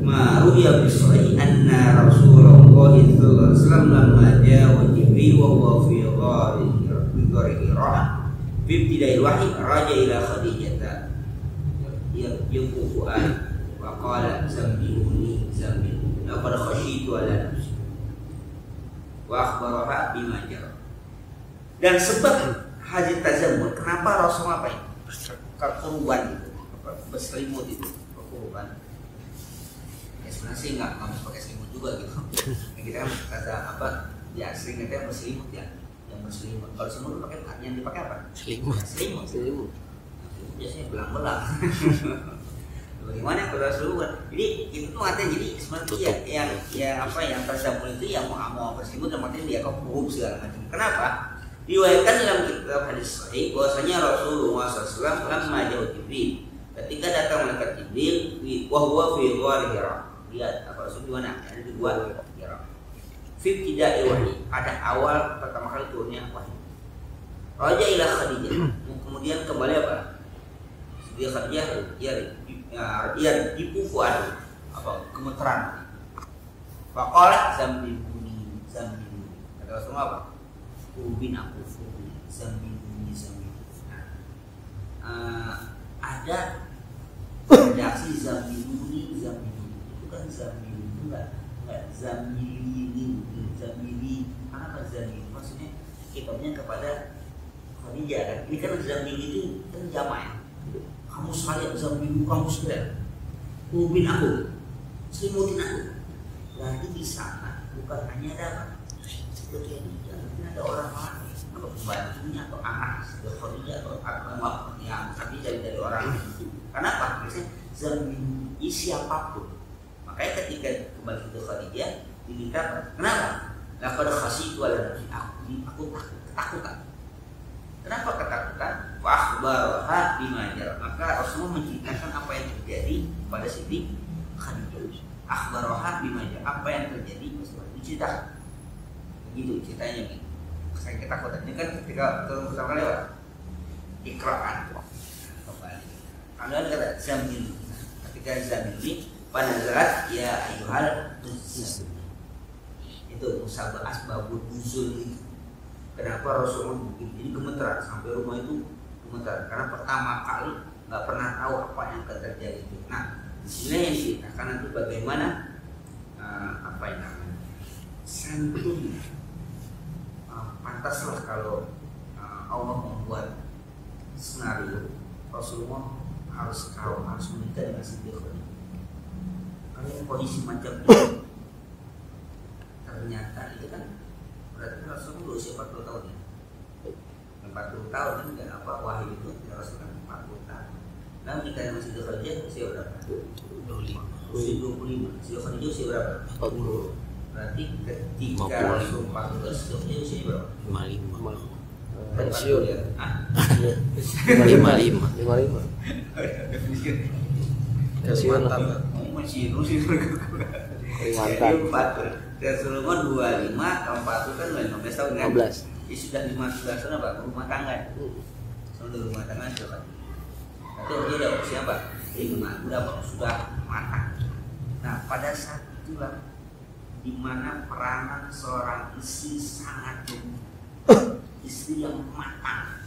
ma ruya bi sahih anna Rasulullah sallallahu alaihi wasallam lamma ja'a Jibril wa huwa fi ghari Hira Ibtida'il wahyi raja ila Khadijah yaquan wa qala zambiluni laqad khasyitu ala nafsi wa akhbaraha bima jara. Dan sebab haji tazammul, kenapa Rasulullah apa ini? Kekurban itu, berselimut itu, kekurban. Ya sebenarnya sih nggak harus pakai selimut juga gitu. Kita kan kata apa? Ya sering kita berselimut ya, yang berselimut. Kalau selimut pakai yang dipakai apa?
Selimut.
Selimut. Biasanya belang-belang. Bagaimana kalau Rasulullah? Jadi itu tuh artinya jadi sebenarnya yang tazammul itu yang mau berselimut dan artinya dia kekurub segala macam. Kenapa? Diriwayatkan dalam kitab hadis sahih bahwasanya Rasulullah SAW lamma jauh Jibril, ketika datang malaikat Jibril wa huwa fi ghar Hira. Lihat apa Rasul di mana? Ada di gua Hira. Fi ibtida'i wahyi, pada awal pertama kali turunnya wahyu. Raja ila Khadijah, kemudian kembali apa? Dia Khadijah ya dipufu ada apa gemeteran. Faqala zambiluni. Kata Rasulullah apa? Ubin aku zambiluni. Ada redaksi zambiluni itu kan zambiluni enggak zamili karena kan zamili maksudnya kitabnya kepada Khadijah kan. Ini kan zamili itu kan jamak ya. Kamu saya zambilu kamu sudah ubin aku selimutin aku. Berarti di sana bukan hanya ada apa seperti ini, ada orang lain atau pembantunya atau anak Khadijah atau apa yang tadi dari orang itu. Kenapa? Biasanya zambilu siapapun. Makanya ketika kembali ke Khadijah diminta kenapa? Laqad khasyitu ala nafsi, aku ketakutan. Kenapa ketakutan? Wa akhbaraha bima jara. Maka Rasulullah menceritakan apa yang terjadi pada Siti Khadijah. Akhbaraha bima jara, apa yang terjadi diceritakan. Begitu ceritanya gitu. Saya ketakutan. Ini kan ketika turun pertama kali apa? Ikra'an. Kembali. Kalian kata zamil. Ketika zamil panazarat ya ayuhal nuzul. Itu musabah asbabul nuzul itu. Kenapa Rasulullah begini? Jadi gemeteran sampai rumah itu gemeteran karena pertama kali nggak pernah tahu apa yang akan terjadi itu. Nah, di sini yang diceritakan itu bagaimana apa yang namanya santun. Pantaslah kalau Allah membuat skenario Rasulullah harus menikah dengan Siti Khadijah. Kalau kondisi macam itu ternyata itu kan berarti Rasulullah usia 40 tahun ya. 40 tahun kan enggak apa wahyu itu Rasulullah 40 tahun. Lalu nikah dengan Siti Khadijah usia berapa? 25. Usia 25. Siti Khadijah usia berapa? 40. Berarti ketika Rasul 40 Siti Khadijah usia berapa? 55. Pensiun ya?
55. Pensiun
masih usia Rasulullah 25, tahun 40 kan 15 tahun kan? 15. Ya sudah 15 tahun apa? Rumah tangga. Sudah rumah tangga sudah. Atau dia udah usia apa? 5, sudah matang. Nah pada saat itulah di mana peranan seorang istri sangat istri yang matang.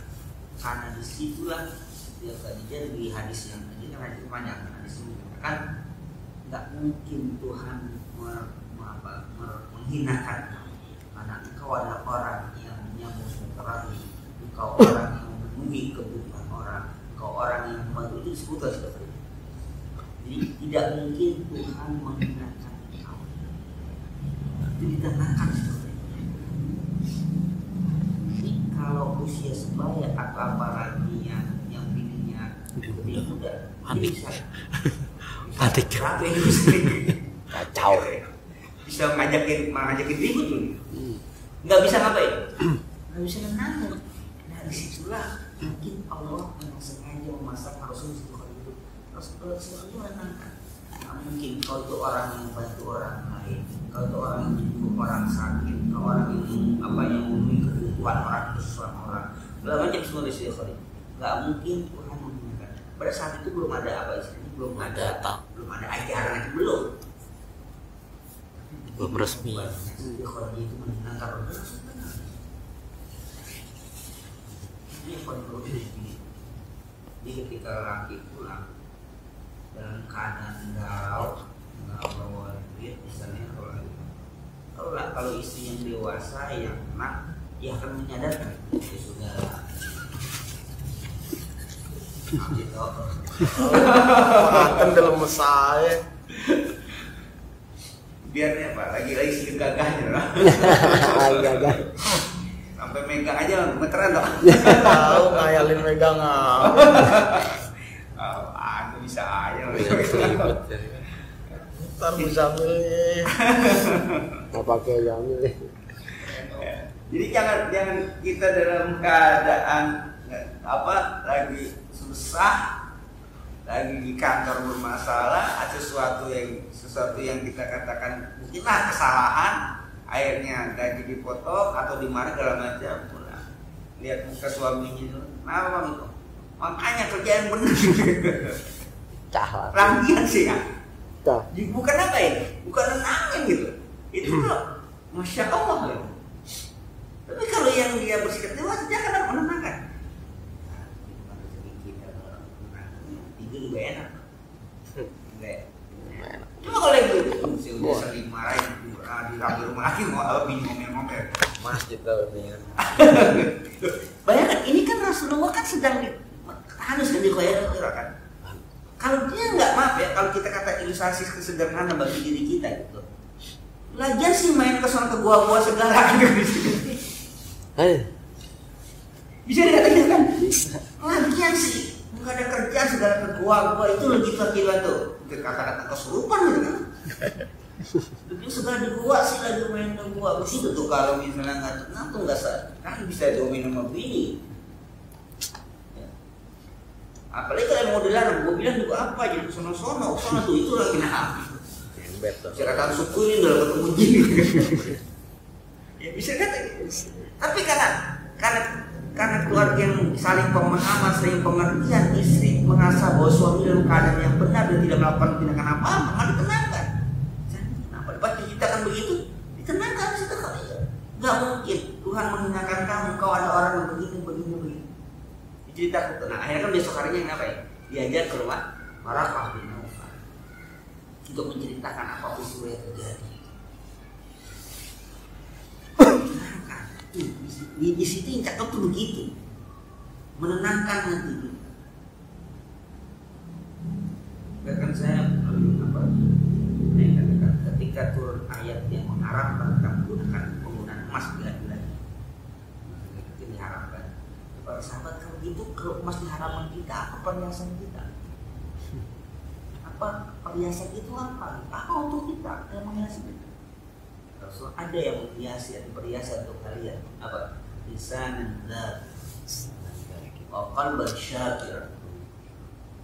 Karena disitulah dia Khadijah di hadis yang tadi kan hadis panjang, hadis ini mengatakan nggak mungkin Tuhan menghinakan karena engkau adalah orang yang menyambung silaturahmi, engkau orang yang memenuhi kebutuhan orang, engkau orang yang membantu, itu disebutlah seperti itu. Jadi tidak mungkin Tuhan menghinakan engkau. Itu ditenangkan seperti itu. Jadi kalau usia sebaya atau apalagi yang bininya lebih muda, bisa
kacau.
Bisa ngajakin ribut tuh. Nggak bisa ngapain? Nggak bisa nenangin. Nah disitulah mungkin Allah memang sengaja memasak Rasul itu. Rasul itu menenangkan. Nggak mungkin kau itu orang yang membantu orang lain, kau itu orang yang menyembuh orang sakit, kau orang yang memenuhi kebutuhan orang, kesusahan orang. Segala macam semua di sini. Nggak mungkin Tuhan menenangkan. Pada saat itu belum ada apa istilahnya, belum ada ajaran itu belum
resmi.
Khadijah itu menenangkan Ini kondisi. Jadi ketika laki pulang dalam keadaan galau, nggak bawa duit, misalnya kalau istri yang dewasa yang anak, dia akan menyadarkan ya sudah. Gitu.
Makan dalam saya.
Biar apa? Lagi sedikit gagahnya lah.
Gagah.
Sampai megang aja gemeteran dong.
Tahu ngayalin megang
Aku bisa aja.
ribet ya. Ntar bisa milih. Nggak pakai jamil.
Jadi jangan kita dalam keadaan lagi susah, lagi di kantor bermasalah, ada sesuatu yang kita katakan mungkinlah kesalahan, akhirnya gaji dipotong atau dimarahin segala macam. Lihat muka suaminya itu, kenapa bang itu? Makanya kerjaan bener.
Cah.
Rambian sih ya.
Cah.
Bukan apa ya? Bukan nenangin gitu. Itu loh, masya Allah loh. Tapi kalau yang dia bersikap dewasa, dia akan menenangkan. Tidur juga enak. Cuma kalau yang gitu, udah sering marahin di rumah lagi ngomel-ngomel.
Masjid tau ini.
Bayangkan, ini kan Rasulullah kan sedang harus kan dikoyak kan. Kalau dia nggak, maaf ya, kalau kita kata ilustrasi kesederhana bagi diri kita gitu. Lagian sih main ke sana ke gua-gua segala gitu. Bisa dikatakan kan? Lagian sih nggak ada kerjaan segala ke gua itu lagi kekilan tuh. Kata-kata kesurupan gitu kan? Jadi segala di gua sih lagi main ke gua. Begitu tuh kalau misalnya ngantuk nggak sah, kan bisa diomelin sama bini. Apalagi kalau mau dilarang, gue bilang juga apa jadi sono tuh itu lagi nah. Silakan suku ini udah ketemu gini. Ya bisa kata. Tapi karena keluarga yang saling pemahaman, saling pengertian, istri merasa bahwa suami dalam keadaan yang benar dan tidak melakukan tindakan apa-apa, malah ditenangkan. Kenapa dapat diceritakan begitu? Ditenangkan situ kali ya. Gak mungkin Tuhan menghinakan kamu, kau ada orang yang begini. Diceritakan. Nah akhirnya kan besok harinya ngapain? Diajar ke rumah Waraqah bin Naufal untuk menceritakan apa peristiwa yang terjadi. Menenangkan. Di situ yang cakep tuh begitu, menenangkan hati kita. Bahkan saya ketika turun ayat yang mengharapkan menggunakan penggunaan emas lagi-lagi, itu diharapkan. Para sahabat, kalau gitu kalau emas diharapkan kita, apa perhiasan kita? Apa perhiasan itu apa? Apa untuk kita yang menghiasi kita? Rasul ada yang menghiasi atau perhiasan untuk kalian. Apa? Lisanan dzat, wa qalban syakir,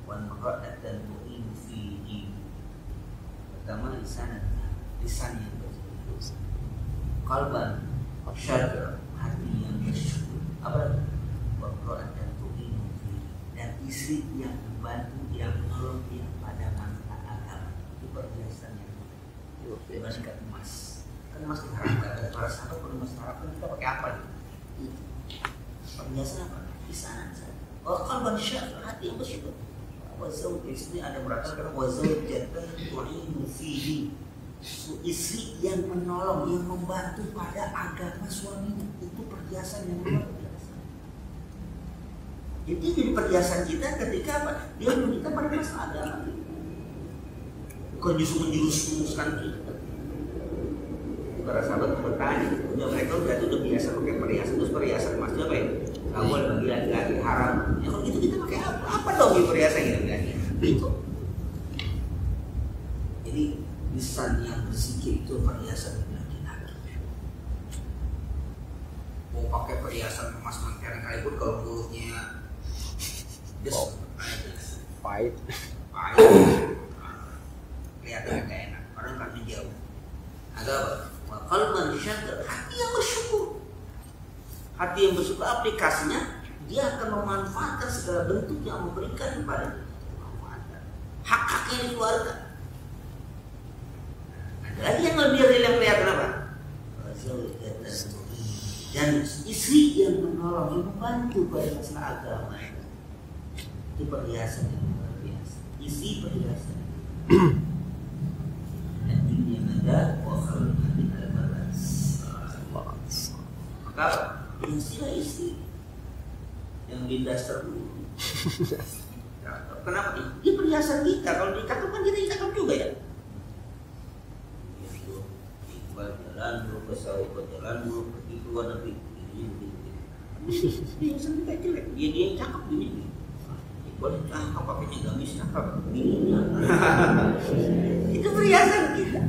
wa imra'atan tu'inu fi din. Pertama lisanan, lisan yang bersyukur, qalban syakir, hati yang bersyukur. Apa? Dan tu'inu fi, dan istri yang membantu, yang menolong dia pada masalah agama. Itu perhiasan yang dibandingkan emas. Kan emas diharapkan, para sahabat kalau emas diharapkan kita pakai apa gitu? Perhiasan apa? Lisanan saja. Qalban syakir, hati yang bersyukur. Wazawj, istri ada merasakan wazawjatan tu'inu fihi, istri yang menolong, yang membantu pada agama suaminya. Itu perhiasan yang luar biasa. Jadi perhiasan kita ketika apa? Dia meminta pada masalah agama. Bukan justru menjurus-juruskan kita. Para sahabat bertanya, mereka udah biasa pakai perhiasan, terus perhiasan emasnya apa ya? Kamu bagi laki-laki haram. Ya kalau gitu kita pakai apa? Apa dong di perhiasan gitu kan? Itu. Jadi lisan yang berzikir itu perhiasan laki-laki. Mau pakai perhiasan emas mantel sekalipun kalau mulutnya pahit, kelihatan gak enak, orang kan menjauh. Ada qalban syakir, hati yang bersyukur. Hati yang bersyukur aplikasinya dia akan memanfaatkan segala bentuk yang memberikan kepada hak-hak yang dikeluarkan. Ada lagi yang lebih real yang kelihatan apa? Dan istri yang menolong, yang membantu pada masalah agama. Itu perhiasan yang luar biasa. Isi perhiasan. Dan dunia ada wakil hati al-balas. Maka istilah isi yang didasar dulu. Kenapa? Ini perhiasan kita. Kalau dikatakan kan kita cakap juga ya. Iqbal jalan dulu ke sawah, jalan dulu pergi keluar negeri. Dia sampai jelek. Dia yang cakap gini. Boleh cakap pakainya gamis cakap. Itu perhiasan kita.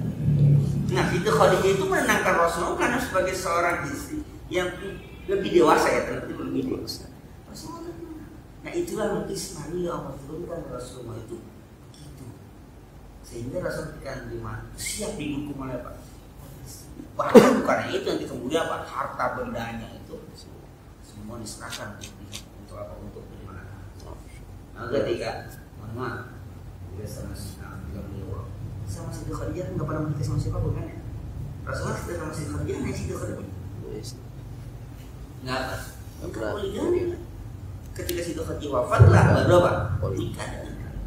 Nah, itu Khadijah itu menenangkan Rasulullah karena sebagai seorang istri yang lebih dewasa ya, lebih dewasa. Rasulullah. Nah, itulah Ismail Allah turunkan Rasulullah itu begitu. Sehingga Rasul ketika siap didukung oleh apa? Bahkan bukan itu yang kemudian apa? Harta bendanya itu semua diserahkan untuk apa? Untuk bagaimana? Nah, ketika mohon maaf, dia sama Siti Khadijah nggak pernah menikah sama siapa bukan ya? Rasulullah sudah sama Siti Khadijah, naik Siti Khadijah. Nggak apa? Bukan poligami. Ketika Siti Khadijah wafatlah baru apa? Nikah dengan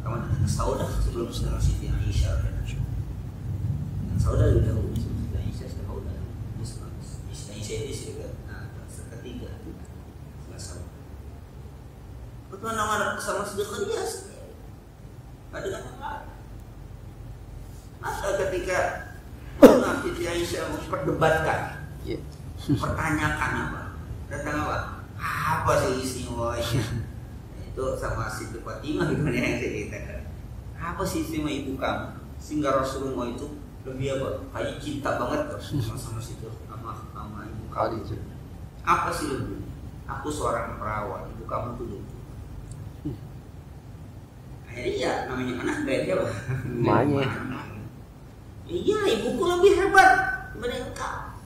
kawan dengan Saudah sebelum dengan Siti Aisyah. Dengan Saudah lebih dahulu sebelum Siti Aisyah Saudah. Siti Aisyah ini ketiga setelah Saudah. Betul nama sama Siti Khadijah. Ada kan? Maka ketika Siti Aisyah memperdebatkan, pertanyakan apa? Tentang apa? Apa sih istimewanya? Itu sama Siti Fatimah gitu yang saya ceritakan. Apa sih istimewa ibu kamu? Sehingga Rasulullah itu lebih apa? Kayak cinta banget sama situ sama ibu kamu. Apa sih lebih? Aku seorang perawat, ibu kamu tuh lebih. Akhirnya ya namanya anak beda apa?
Namanya.
Iya, ibuku lebih hebat dibanding engkau.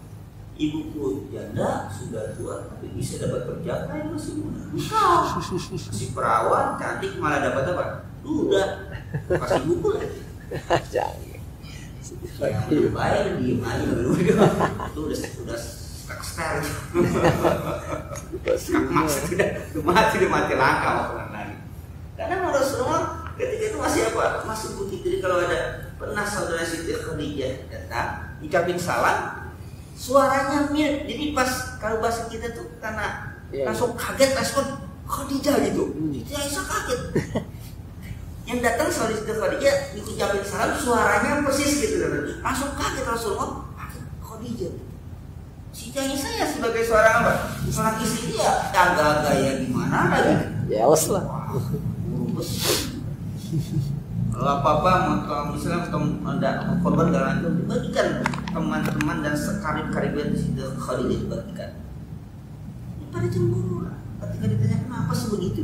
Ibuku janda sudah tua tapi bisa dapat kerja kayak masih muda. Engkau masih perawat cantik malah dapat apa? Duda. Pas ibuku lagi. Yang bayar diem aja dulu. Itu udah skak mati langka mau lagi. Karena Rasulullah ketika itu masih apa? Masih putih. Jadi kalau ada pernah saudara Siti Khadijah datang, ucapin salam, suaranya mirip. Jadi pas kalau bahasa kita tuh karena langsung kaget respon Khadijah gitu. Siti Aisyah kaget. Yang datang saudara Siti Khadijah diucapin salam, suaranya persis gitu. Langsung kaget Rasulullah, kaget Khadijah. Siti Aisyah ya sebagai seorang apa? Seorang istri dia agak-agak ya gimana lagi?
Ya wes lah.
Kalau apa-apa mau misalnya ada korban dalam itu dibagikan teman-teman dan karib-karibnya di situ Khadijah dibagikan. Pada cemburu lah. Ketika ditanya kenapa sih begitu?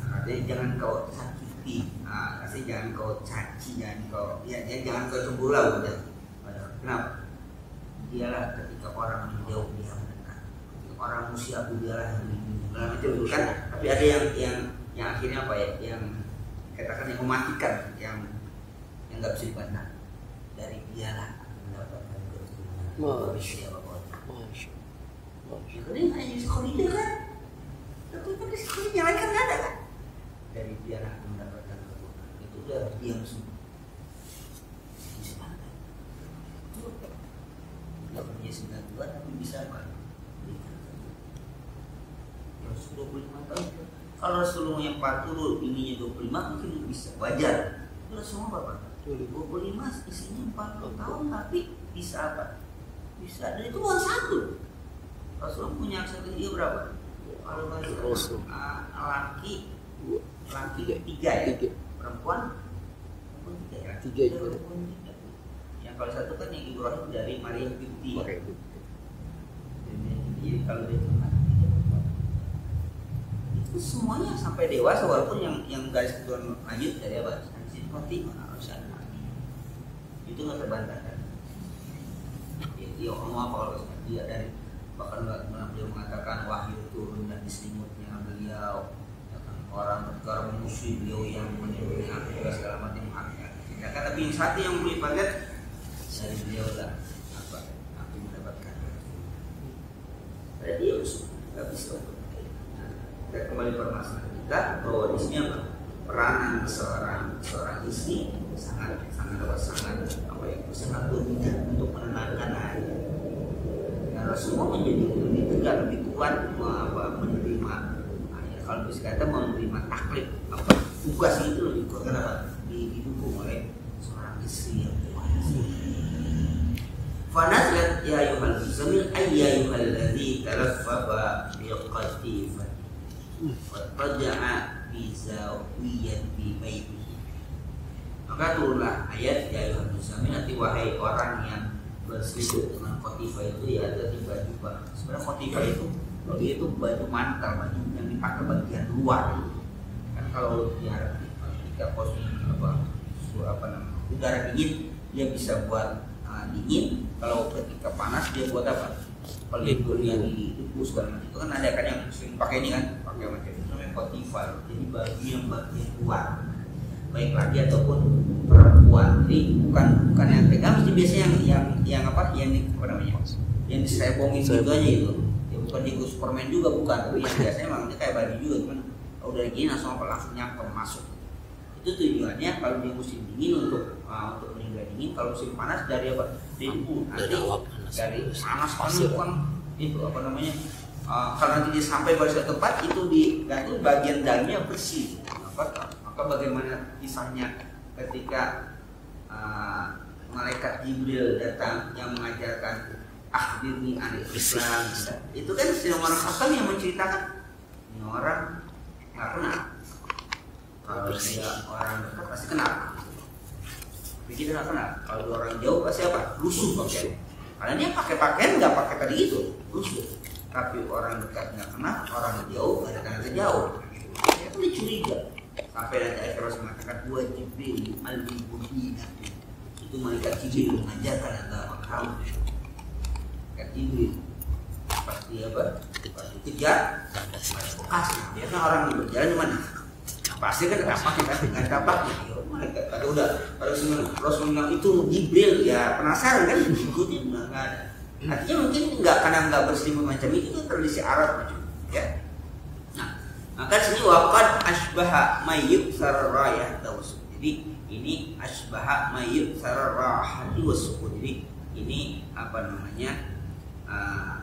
Katanya jangan kau sakiti, katanya jangan kau caci, jangan kau cemburu lah udah. Kenapa? Dialah ketika orang menjauh dia mendekat. Ketika orang musyaf dialah yang menjauh. Itu bukan. Tapi ada yang akhirnya apa ya? Yang katakan yang mematikan, yang nggak bisa dibantah. Dari dialah mendapatkan keturunan. Masya. Jadi hanya Khadijah kan? Tapi kan di Khadijah lain kan nggak ada kan? Dari dialah mendapatkan keturunan. Itu dia harus diam semua. Bisa bantah. Nggak punya 92 tapi bisa apa? Ya 25 tahun. Kalau Rasulullah yang 40, ininya 25 mungkin bisa wajar. Itu semua berapa? 25 isinya 40 tahun tapi bisa apa? Bisa. Dan itu bukan satu. Rasulullah punya satu dia berapa? Kalau laki 3 ya. Perempuan 3 ya. 3 juga. Yang kalau satu kan yang Ibrahim dari Maria Binti. Jadi kalau dia itu semuanya sampai dewasa walaupun yang garis keturunan lanjut dari apa? Siti Fatimah itu nggak terbantahkan. Ya ngomong apa kalau dia dari bahkan beliau mengatakan wahyu turun dan diselimutnya beliau orang muslim beliau yang menyebutnya juga segala macam haknya. Ya kan tapi yang satu yang beliau pakai dari beliau lah apa? Aku mendapatkan Yusuf nggak bisa. Kita kembali permasalahan kita bahwa di sini apa? Peranan seorang istri sangat dominan untuk menenangkan ayah. Dan Rasulullah menjadi lebih tegar, lebih kuat menerima ayah. Kalau bisa kata menerima taklif tugas itu lebih kuat karena didukung oleh seorang istri yang kuat. Fanazalat ya ayyuhal muzammil ayyuhal ladzi talaffaba biqatifah wa taja'a bi zawiyyan bi baitihi. Maka turunlah ayat ya ayyuhal muzammil, nanti wahai orang yang berselimut dengan qatifah itu ya ada baju. Sebenarnya qatifah itu baju mantel, baju yang dipakai bagian luar. Kan kalau di Arab ketika posisi udara dingin dia bisa buat dingin, kalau ketika panas dia buat apa? Pelindung yang dibus segala macam. Itu kan ada kan yang sering pakai ini kan, pakai macam itu namanya qatifah. Jadi bagian luar, baik laki ataupun perempuan. Jadi bukan yang pegang, mesti biasanya yang yang diselebongin gitu aja itu. Ya bukan di Superman juga bukan, tapi yang biasanya memang dia kayak baju juga, cuman kalau udah gini langsung nyangkut masuk. Itu tujuannya kalau di musim dingin untuk meninggal dingin, kalau musim panas dari apa? Dari panas kan itu kalau nanti dia sampai pada suatu tempat itu digantung bagian dalamnya bersih. Maka bagaimana kisahnya ketika malaikat Jibril datang yang mengajarkan akhbirni anil Islam, itu kan si Umar Khattab yang menceritakan ini orang nggak kenal. Kalau dia orang dekat pasti kenal. Kita nggak kenal. Kalau orang jauh pasti apa? Lusuh pakaian. Karena dia pakai pakaian nggak pakai tadi itu, lusuh. Tapi orang dekat nggak kenal, orang jauh ada kata jauh. Itu dia curiga. Sampai nanti akhirnya Rasul mengatakan dua Jibril al-Mubina. Itu malaikat Jibril mengajarkan agama kamu. Malaikat Jibril pasti apa? Pasti kejar. Kasih. Dia kan orang yang berjalan di mana? Pasti kan nggak dapat kalau udah Rasulullah itu Jibril ya penasaran kan ikutin nggak ada. Artinya mungkin karena nggak berselimut macam itu tradisi Arab macam ya. Nah maka sini waqad asbaha mayyib sarraya tawassul. Jadi ini asbaha mayyib sarrah tawassul. Jadi ini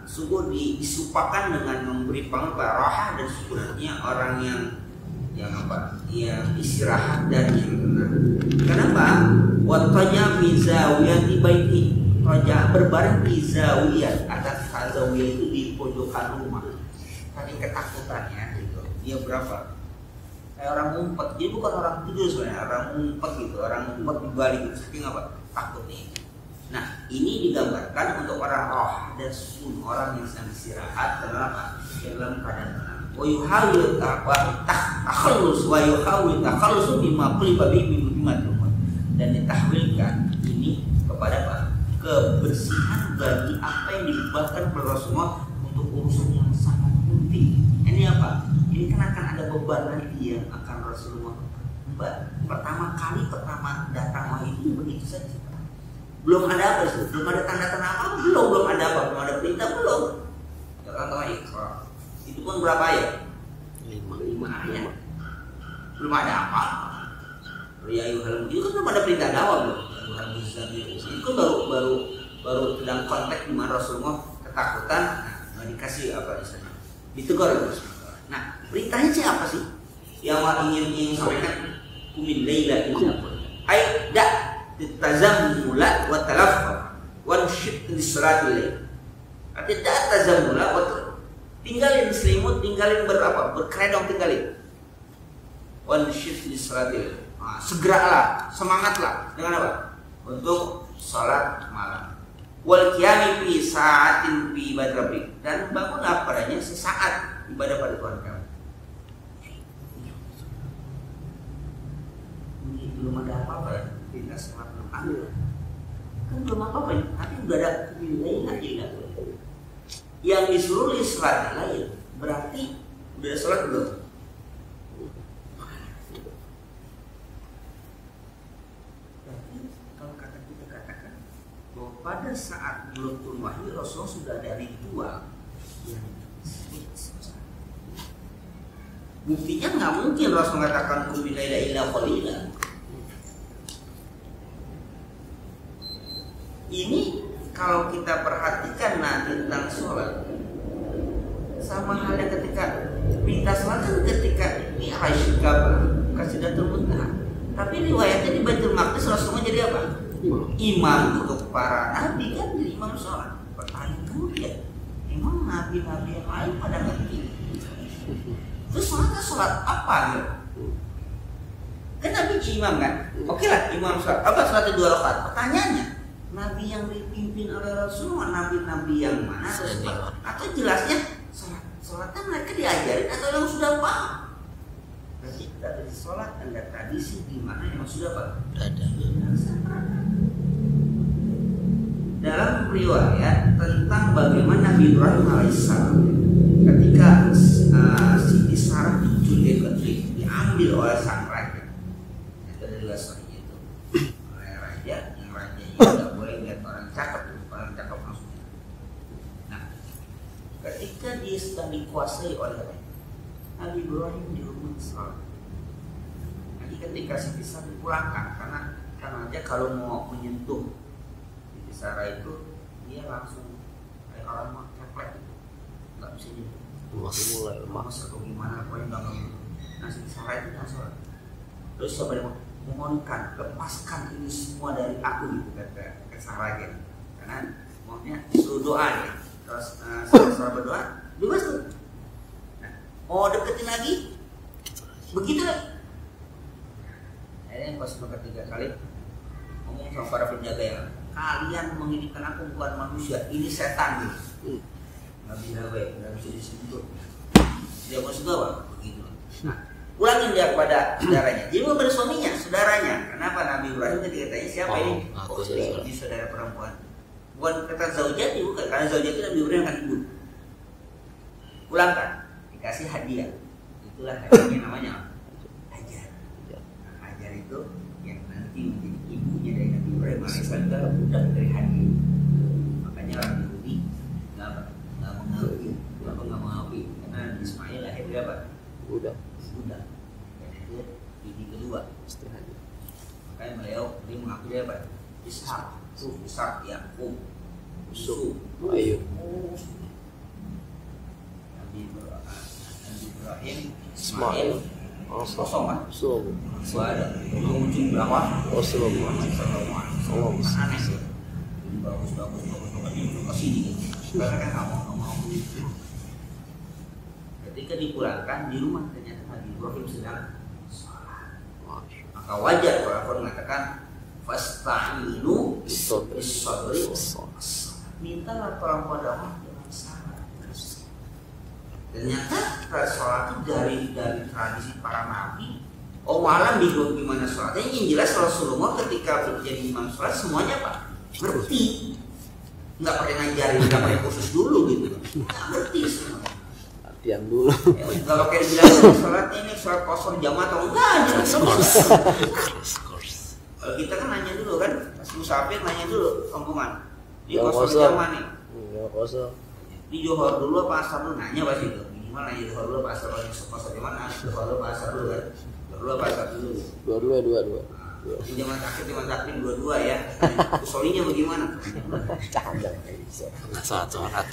suku disupakan dengan memberi pengarah dan suku artinya orang yang istirahat dan yang tenang. Kenapa? Watanya bizawiyah di baiti. Raja berbaring di zawiyah, atas zawiyah itu di pojokan rumah. Tadi ketakutannya gitu. Dia berapa? Kayak orang ngumpet. Jadi bukan orang tidur sebenarnya, orang ngumpet gitu, orang ngumpet di balik gitu. Saking apa? Takutnya. Nah, ini digambarkan untuk orang roh dan sun, orang yang sedang istirahat dalam keadaan tenang. Wa yuhawil takhallus wa yuhawil takhallus bima quliba bihi dan ditahwilkan ini kepada apa? Kebersihan bagi apa yang dibuatkan oleh Rasulullah untuk urusan yang sangat penting. Ini apa? Ini kan akan ada beban nanti yang akan Rasulullah pertama datang wahyu itu begitu saja. Belum ada apa sih? Belum ada tanda-tanda apa? Belum ada apa? Belum ada perintah belum. Contoh Iqra. Itu pun berapa ayat? 5 ayat. Belum ada apa? Ya ayyuhal itu kan belum ada perintah dakwah belum. Ayyuhal muzammil. Itu kan baru dalam konteks di mana Rasulullah ketakutan, nggak dikasih apa istilahnya. Ditegur itu. Nah, perintahnya siapa sih? Yang ingin sampaikan kumin laila ini apa? Ai da tazammula wa talaffa wa nushid li salatil lail. Artinya da tazammula wa tinggalin selimut, tinggalin berkeredong, tinggalin. Wan syif li salatil. Segeralah, semangatlah dengan apa? Untuk salat malam. Wal qiyami fi sa'atin fi ibadah rabbik. Dan bangunlah padanya sesaat ibadah pada Tuhan kamu. Ini belum ada apa-apa ya? Tidak salat malam. Kan belum apa-apa ya? Tapi udah ada wilayah aja. Yang disuruh di sholat lain berarti udah sholat belum? Berarti kalau kita katakan bahwa pada saat belum turun wahyu Rasulullah sudah ada ritual yang Buktinya nggak mungkin Rasul mengatakan qumil laila illa qalila. Ini kalau kita perhatikan nanti tentang sholat, sama halnya ketika perintah sholat kan ketika Mi'raj ke Sidratul Muntaha. Tapi riwayatnya di Baitul Maqdis Rasulullah jadi apa? Imam untuk para nabi kan, jadi imam sholat. Pertanyaan kemudian, imam nabi-nabi yang lain pada ngerti. Terus sholat apa gitu? Kan nabi imam kan? Oke lah imam sholat. Apa sholatnya 2 rakaat? Pertanyaannya, nabi yang dipimpin oleh Rasulullah, nabi-nabi yang mana? Atau jelasnya sholatnya mereka diajarin atau yang sudah paham? Berarti tradisi sholat ada tradisi di mana yang sudah paham? Ada. Dalam riwayat tentang bagaimana Nabi Ibrahim alaihissalam ketika Siti Sarah diculik diambil oleh sang raja, itu dari dasarnya itu oleh raja, yang rajanya tidak boleh lihat orang cakep maksudnya. Nah, ketika dia sedang dikuasai oleh Nabi Ibrahim di rumah sholat. Nanti ketika Siti Sarah dipulangkan karena aja kalau mau menyentuh Sarah itu dia langsung kayak orang mau keplek gitu, nggak bisa nyentuh.
Masih mulai lemah.
Atau gimana pokoknya nggak mau. Nah si Sarah itu nggak sholat. Terus coba memohonkan, lepaskan ini semua dari aku gitu kata Sarah gitu. Karena maunya disuruh doa ya. Terus Sarah berdoa, bebas tuh. Nah, mau deketin lagi, begitu lagi. Akhirnya pas ketiga kali ngomong sama para penjaga ya, kalian menginginkan aku bukan manusia, ini setan gitu. Nggak bisa baik, nggak bisa disentuh. Dia mau apa? Begitu. Nah, ulangin dia kepada saudaranya. Jadi kepada suaminya, saudaranya. Kenapa Nabi Ibrahim tadi katanya siapa ini? Ini saudara perempuan. Bukan kata zaujati, bukan. Karena zaujati Nabi Ibrahim kan ibu. Ulangkan, dikasih hadiah. Itulah hadiahnya namanya Hajar. Nah, Hajar itu yang nanti menjadi ibunya dari Nabi Ibrahim alaihissalam adalah budak dari Hajar. Makanya orang Yahudi nggak mengakui karena Ismail lahir dari apa? Budak. Dan itu bini kedua. Makanya beliau dia mengakui dia apa? Ishak, Yakub, Yusuf,
Ayub.
Nabi Ibrahim, Ismail, kosong kan? Ada ujung berapa? Aneh sih. Bagus kesini. Karena kan nggak mau. Ketika dipulangkan di rumah ternyata Nabi Ibrahim sedang sholat. Maka wajar kalau orang mengatakan fasta'inu bis-sabri. Mintalah tolong pada Allah dengan sabar. Ternyata sholat itu dari tradisi para nabi. Alam di gimana sholatnya? Yang jelas Rasulullah ketika menjadi imam sholat semuanya Pak ngerti. Nggak pakai ngajarin, nggak pakai kursus dulu gitu. Ngerti semua.
Latihan dulu.
Nggak pakai bilang sholatnya ini sholat kosong jamaah atau enggak? Kalau kita kan nanya dulu kan, pas musafir nanya dulu rombongan. Ini kosong jamaah nih.
Enggak kosong.
Di Johor dulu apa asar dulu nanya pasti itu. Minimal nanya Johor dulu apa asar dulu, kosong jamaah. Johor dulu apa asar dulu kan? Johor dulu apa asar dulu.
Dua.
Zaman taklim dua-dua ya. Solinya bagaimana?
Canda bisa. Sholat.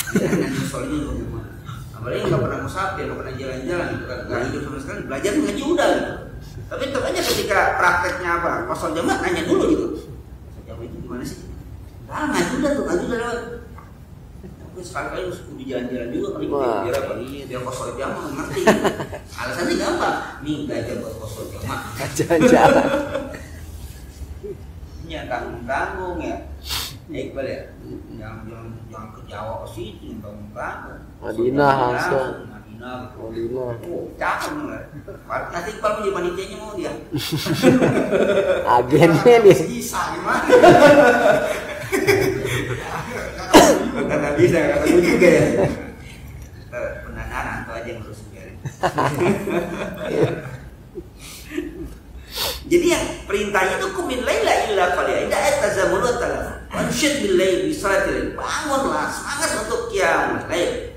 Solinya bagaimana? Apalagi nggak pernah musafir, nggak pernah jalan-jalan gitu kan, nggak hidup sama sekali, belajar ngaji udah gitu. Tapi tetap aja ketika prakteknya apa, kosong jamaah nanya dulu gitu. Kosong jamaah itu gimana sih? Ngaji udah lewat. Tapi sekali-kali udah jalan-jalan juga kali biar apa? Biar kosong jamaah ngerti. Alasannya gampang, nih belajar buat kosong jamaah.
Jalan-jalan.
Tanggung-tanggung ya, Iqbal ya, jangan ke Jawa ke situ, tanggung-tanggung.
Madinah langsung.
Madinah. Cakep nggak? Nanti Iqbal menjadi panitianya mau dia.
Agennya nih.
Bisa gimana? Nggak bisa, kata gue juga ya. Pendanaan atau aja yang harus biarin. Jadi yang perintahnya itu kumin laila illa qalila. Tidak tazamunu talaf. Wansyid bil lail bi salatil. Bangunlah semangat untuk qiyamul lail.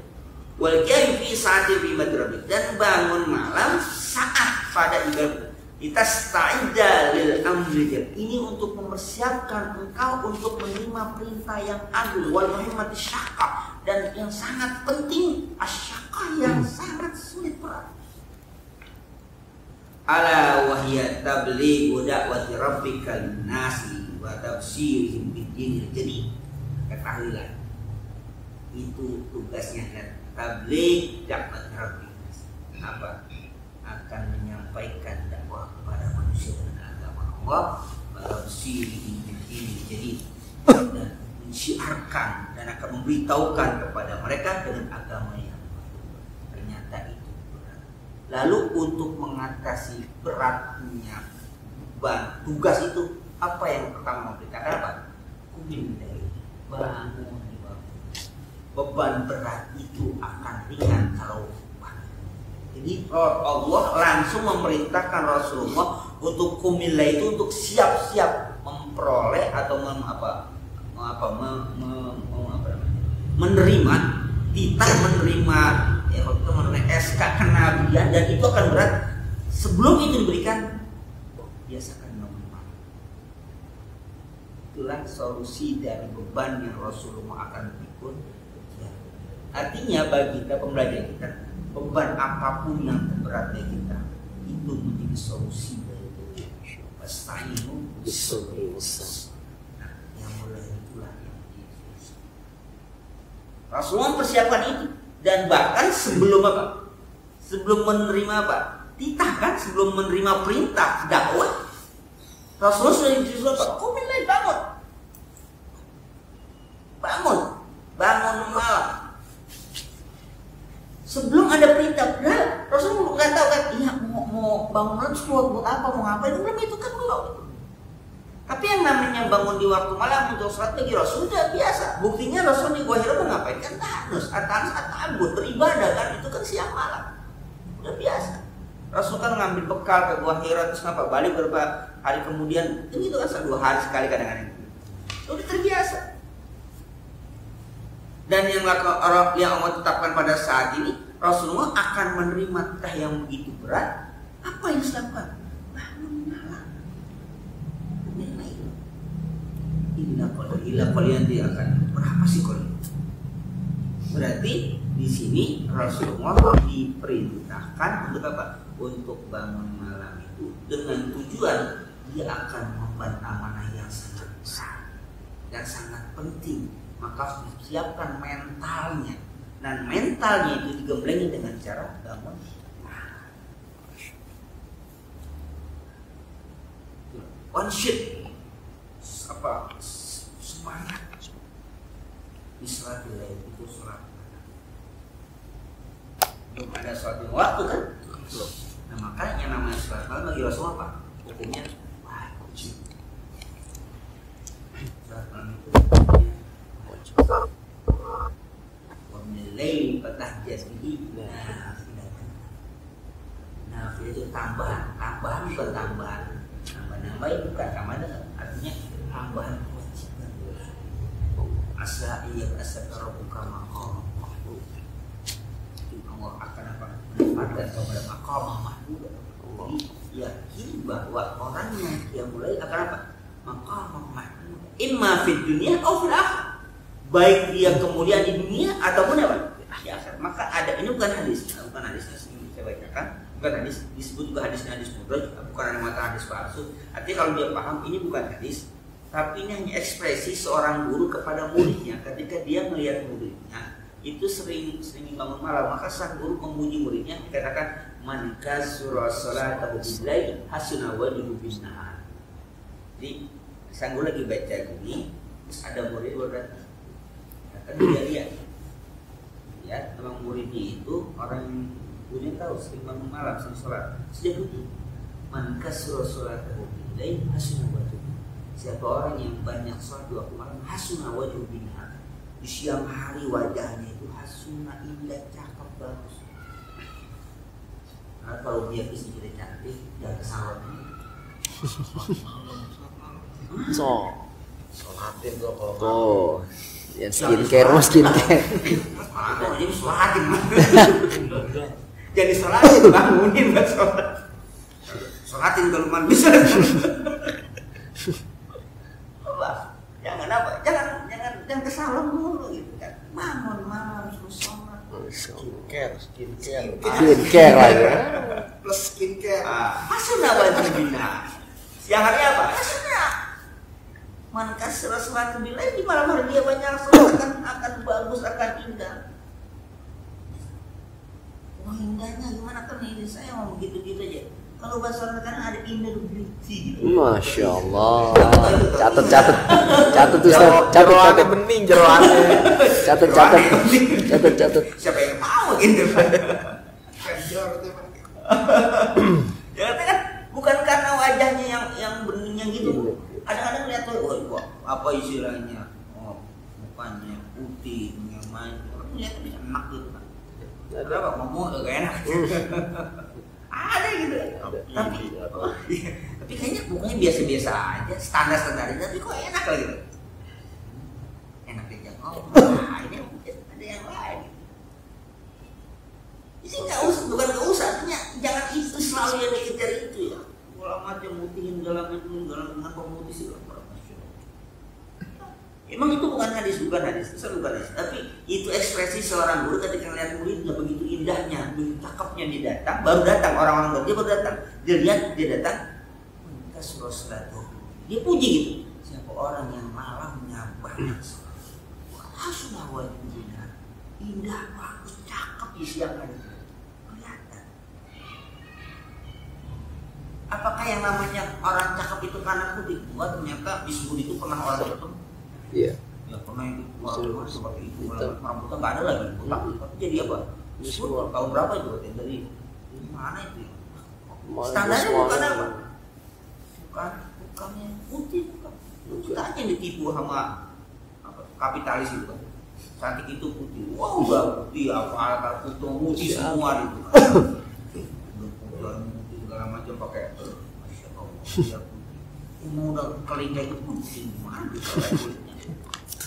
Wal qiyam fi sa'ati fi madrabik, dan bangun malam saat pada ibadah. Litasta'idda lil amri, ini untuk mempersiapkan engkau untuk menerima perintah yang agung, wal muhimmati syaqqa, dan yang sangat penting asyaqqa, yang sangat sulit berat. Ala wahya tablighu da'wati rabbika lin-nasi wa tafsirihim bid-din. Jadi ketahuilah itu tugasnya kan, tabligh da'wati rabbika, apa? Akan menyampaikan dakwah kepada manusia dengan agama Allah, tafsirihim bid-din. Jadi dan mensiarkan dan akan memberitahukan kepada mereka dengan agama yang ternyata itu berat. Lalu untuk mengatasi beratnya beban tugas itu, apa yang pertama memberitakan apa? Kumin dari bangun di bawah. Beban berat itu akan ringan kalau jadi Allah langsung memerintahkan Rasulullah untuk kumillah itu untuk siap-siap memperoleh atau menerima titah, menerima SK kenabian, dan itu akan berat. Sebelum itu diberikan, biasakan bangun malam. Itulah solusi dari beban yang Rasulullah akan pikul. Artinya bagi kita pembelajar kita, beban apapun yang terberat bagi kita itu menjadi solusi dari itu. Pasta'inu bis-sabri was-sabar. Nah, yang mulai itulah yang menjadi solusi. Rasulullah mempersiapkan itu, dan bahkan sebelum apa? Sebelum menerima apa? Titah kan, sebelum menerima perintah dakwah, Rasulullah sudah disuruh apa? Kumilai, bangun, bangun, bangun malam. Sebelum ada perintah, Rasulullah nggak tahu kan, iya mau bangun malam buat apa, mau ngapain, belum itu kan belum. Tapi yang namanya bangun di waktu malam untuk sholat bagi Rasul sudah biasa. Buktinya Rasul di Gua Hira mengapain kan tahnus, at-ta'abbud, beribadah kan, itu kan siang malam, udah biasa. Rasul kan ngambil bekal ke Gua Hira, terus ngapa balik beberapa hari kemudian, itu kan 2 hari sekali kadang-kadang. Udah terbiasa. Dan yang Allah tetapkan pada saat ini, Rasulullah akan menerima titah yang begitu berat. Apa yang dilakukan? Bangun malam. Ila kalian dia akan berapa sih kalian? Berarti di sini Rasulullah diperintahkan untuk apa? Untuk bangun malam itu dengan tujuan dia akan memban amanah yang sangat besar dan sangat penting. Maka siapkan mentalnya, dan mentalnya itu digemblengin dengan cara bangun one shit, apa semangat di sholat lain itu sholat. Belum ada sholat di waktu kan? Nah makanya yang namanya sholat malam bagi Rasulullah apa? Hukumnya wajib. Sholat malam itu Wamilai patahjaz bihi nafilah itu tambahan bukan tambahan. Nambah itu bukan tambahan, artinya tambahan kewajiban. Asa iya asaka rabbuka maqam mahmud. Allah akan apa? Menempatkan kepada maqam mahmud. Jadi yakin bahwa orang yang mulai akan apa? Maqam mahmud. Imma fid dunya atau fil akhirah. Baik dia kemudian di dunia ataupun apa? Di akhirat. Maka ada, ini bukan hadis, ini saya bacakan, bukan hadis, disebut juga hadis mudraj, bukan ada mata hadis palsu. Artinya kalau dia paham ini bukan hadis, tapi ini hanya ekspresi seorang guru kepada muridnya ketika dia melihat muridnya itu sering bangun malam, maka sang guru memuji muridnya, dikatakan man kasura salatahu bil-lail hasuna wajhu bin-nahar. Jadi sang guru lagi baca gini, terus ada murid berkata, kan dia lihat ya, memang muridnya itu orang yang punya tahu sering bangun malam, sering sholat. Sejak itu man kasura salatahu bil-lail hasuna wajhu. Siapa orang yang banyak sholat di waktu malam, hasuna wajhu bin-nahar. Di siang hari wajahnya itu hasuna, indah, cakep, bagus. Karena kalau dia istri cantik, jangan kesalon.
Yang skincare.
jadi sholatin. Jadi sholatin, bangunin buat sholat. Sholatin kalau man bisa. Jangan kesalam dulu gitu kan. Bangun terus sholat.
Skincare aja.
Plus skincare.
Hasunah wajibina. Yang hari apa? Hasunah. Man kasra salatu billahi, di malam hari dia banyak sholat akan bagus, akan indah. Wah indahnya gimana kan ini saya mau begitu-gitu aja. Kalau bahasa orang kan ada inner beauty gitu.
Masya Allah. Catat tuh, catat
bening jeroannya.
catat.
Siapa yang mau gitu?
Kejar itu Pak.
Ya kan bukan karena wajahnya yang beningnya gitu. Kadang-kadang lihat tuh, wah apa istilahnya? Oh, mukanya putih, main. Orang lihat bisa enak gitu kan. Kenapa ngomong gak enak? Ada gitu. Tapi kayaknya mukanya biasa-biasa aja, standar-standar aja, tapi kok enak lah gitu. Enak aja. Oh, nah, ini mungkin ada yang lain. Ini bukan nggak usah, artinya jangan itu selalu yang dikejar itu ya. Kalau macam mutihin dalam dengan pemutih sih lah. Emang itu bukan hadis, tapi itu ekspresi seorang guru ketika melihat muridnya begitu indahnya, begitu cakepnya dia datang, baru datang orang-orang dia baru datang, dia lihat dia datang, dia puji gitu. Siapa orang yang malamnya banyak sholat, hasunah wajibina, indah, bagus, cakep di siang hari, kelihatan. Apakah yang namanya orang cakep itu karena putih? Buat ternyata disebut itu pernah orang tertentu.
Iya.
Ya pernah itu seperti itu, rambutnya nggak ada lagi, tapi jadi apa? Disebut tahun berapa itu? Dari mana itu? Standarnya bukan apa? Bukannya putih, kita aja yang ditipu sama kapitalis itu kan. Cantik itu putih, wow nggak putih apa putih putih semua itu. Putih segala macam pakai, masya Allah. Udah kelingga itu putih gimana kulitnya?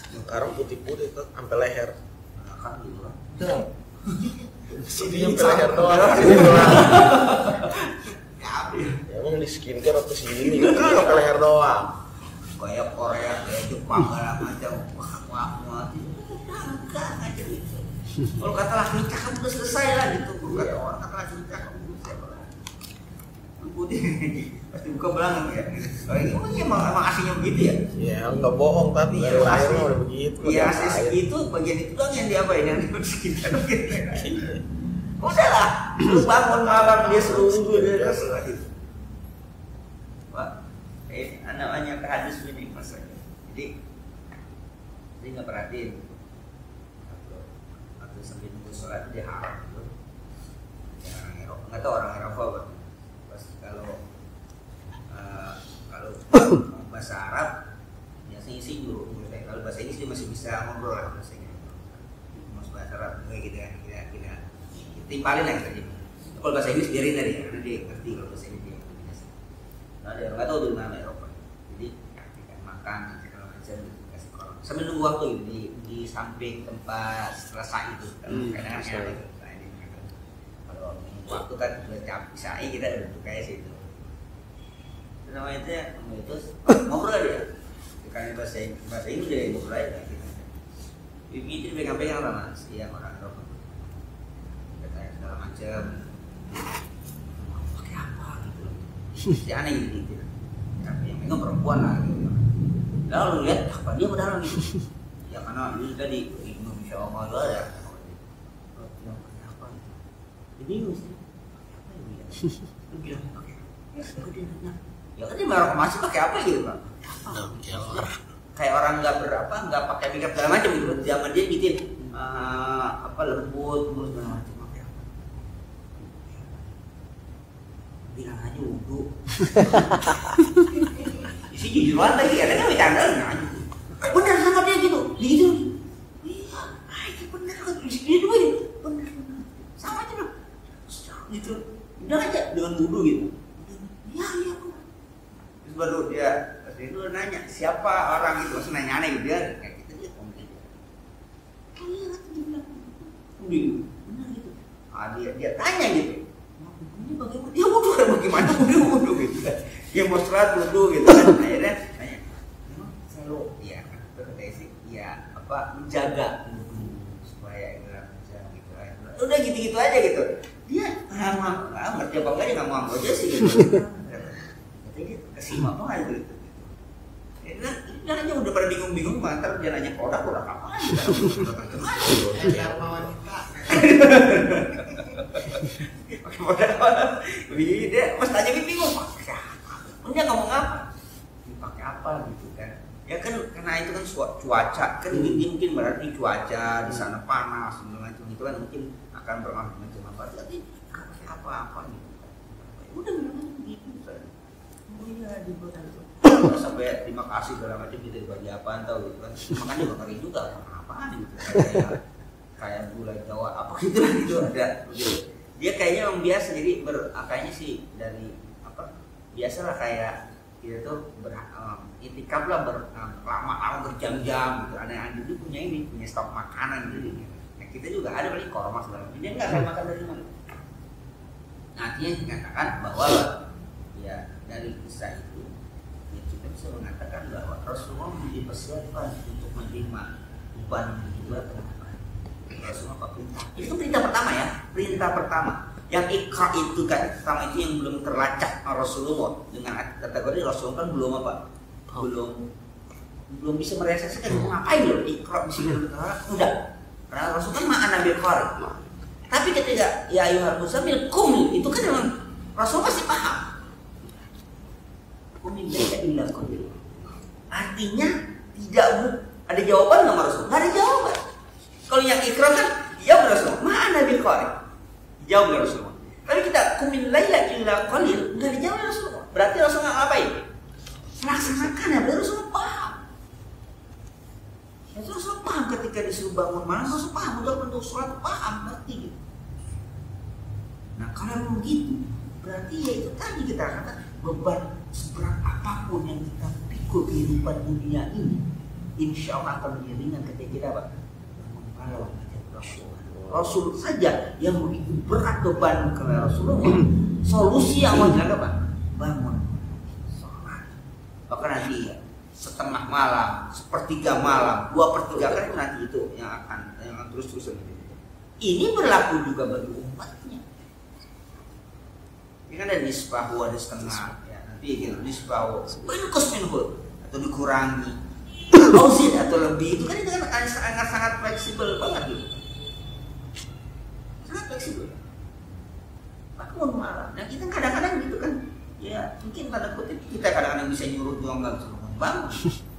Sekarang putih-putih tuh sampai leher.
Nah, kan gitu kan.
Sini sampai leher doang. Ya emang di skincare atau sini kan sampai leher doang.
Kayak Korea, kayak Jepang segala macam. Wah, enggak aja gitu. Kalau kata laki cakep udah selesai lah gitu. Kata orang kata laki cakep udah siapa lah. Putih pasti buka belakang ya. Kalau ini emang aslinya begitu ya?
Ya nggak bohong tapi dari lahir mah udah begitu.
Iya asli itu bagian itu doang yang diapain yang dibersihkan gitu. Udahlah, lu bangun malam dia seluruh dia gitu. Pak, namanya ke hadis ini maksudnya. Jadi nggak perhatiin atau sambil nunggu sholat dia haram gitu. Nggak tahu orang Eropa pas kalau bahasa Arab biasanya sih guru saya, kalau bahasa Inggris dia masih bisa ngobrol lah bahasanya. Mas bahasa Arab kayak gitu ya, kita timpalin lah gitu. Kalau bahasa Inggris biarin tadi ya, karena dia ngerti kalau bahasa Inggris dia biasa. Nah dia nggak tahu di mana Eropa, jadi kita makan segala macam kasih korang sambil nunggu waktu gitu, di samping tempat selesai itu kadang-kadang ada gitu. Kalau waktu kan udah capek saya kita udah kayak situ. Namanya itu ngobrol dia. Bukan bahasa Inggris dia ngobrol aja gitu. Bibi itu pegang-pegang sama si yang orang Eropa. Katanya segala macam. Pakai apa gitu. Si aneh gitu. Tapi yang pegang perempuan lah gitu. Lalu lihat apa dia berdalam gitu. Ya karena ini tadi Indonesia Allah ya. Dia pakai apa gitu. Dia bingung sih. Apa ini ya? Dia bilang pakai. Ya kan dia merok masih pakai apa gitu Pak? Kayak orang nggak pakai makeup segala macam gitu. Zaman dia gitu lembut terus segala macam pakai apa? Bilang aja wudhu. Isi jujuran lagi ada kan bercanda aja. Bener sama dia gitu. Gitu. Iya, itu bener kan. Dia juga gitu. Bener. Sama aja loh. Gitu. Udah aja dengan wudhu gitu. Iya. Terus baru dia itu nanya siapa orang itu, langsung nanya aneh gitu dia kayak gitu dia komen. Oh iya, dia bilang dia tanya gitu, ini bagaimana? Dia wudhu kan bagaimana? Wudhu gitu kan. Dia mau sholat wudhu gitu kan. Akhirnya tanya, memang selalu ya kata sih, ya apa menjaga wudhu supaya bisa gitu kan. Udah gitu-gitu aja gitu. Dia ngerti apa enggak dia nggak mau aja sih gitu. Katanya dia kesimak banget gitu. Dia aja udah pada bingung-bingung, mantar dia nanya produk apa gitu.
Kayak apa wanita?
Pakai produk apa? Dia pas tanya bingung, pakai apa? Dia ngomong apa? Pakai apa gitu kan? Ya kan karena itu kan cuaca kan dia mungkin berarti cuaca di sana panas macam itu kan mungkin akan berpengaruh macam apa. Tapi pakai apa gitu. Udah bilang gitu kan. Oh iya dibuat itu. Sampai terima kasih segala macam gitu dibagi apaan tahu gitu kan. Makanya juga ngeri juga apaan gitu. Kayak gulai Jawa apa gitu lah gitu ada gitu. Dia kayaknya memang biasa jadi kayaknya sih dari apa biasalah kayak kita tuh itikaf lah lama berjam-jam gitu. Ada yang dulu punya stok makanan gitu. Nah kita juga ada paling korma segala macam. Dia nggak akan makan dari mana. Nah, artinya dikatakan bahwa ya dari kisah itu ya kita bisa mengatakan bahwa Rasulullah dipersiapkan untuk menerima beban kedua kenapa? Rasulullah perintah. Itu perintah pertama ya, perintah pertama. Yang Iqra itu kan pertama itu yang belum terlacak Rasulullah dengan kategori Rasulullah kan belum apa? Belum bisa merealisasikan mau ngapain loh Iqra di sini udah. Karena Rasul kan ma'an Nabi Qari. Tapi ketika ya ayuhal muzammil qum itu kan memang Rasul pasti paham. Qum laila illa qalil. Artinya tidak ada jawaban nggak Rasul? Nggak ada jawaban. Kalau yang Iqra kan jawab Rasul, ma'an Nabi Qari. Jawab Rasulullah. Tapi kita qum laila illa qalil nggak dijawab Rasulullah. Berarti Rasul nggak ngapain? Melaksanakan ya, berarti Rasul paham. Ya, Rasul paham ketika disuruh bangun malam, Rasul paham udah bentuk sholat paham berarti gitu. Nah kalau begitu, berarti ya itu tadi kita kata beban seberat apapun yang kita pikul kehidupan dunia ini, insya Allah akan menjadi ringan ketika kita apa? Melawan Rasul saja yang begitu berat beban ke Rasulullah, solusi yang mau dilakukan apa? Bangun sholat. Bahkan nanti ya, setengah malam, sepertiga malam, 2/3 kan itu nanti itu yang akan terus-terusan. Ini berlaku juga bagi umatnya. Ini kan ada nisbahu, ada setengah, ya nanti gitu nisbahu, inqus minhu atau dikurangi, auzid atau lebih itu kan sangat fleksibel banget gitu. Sangat fleksibel. Bangun malam. Nah kita kadang-kadang gitu kan, ya mungkin tanda kutip kita kadang-kadang bisa nyuruh doang nggak bisa bangun.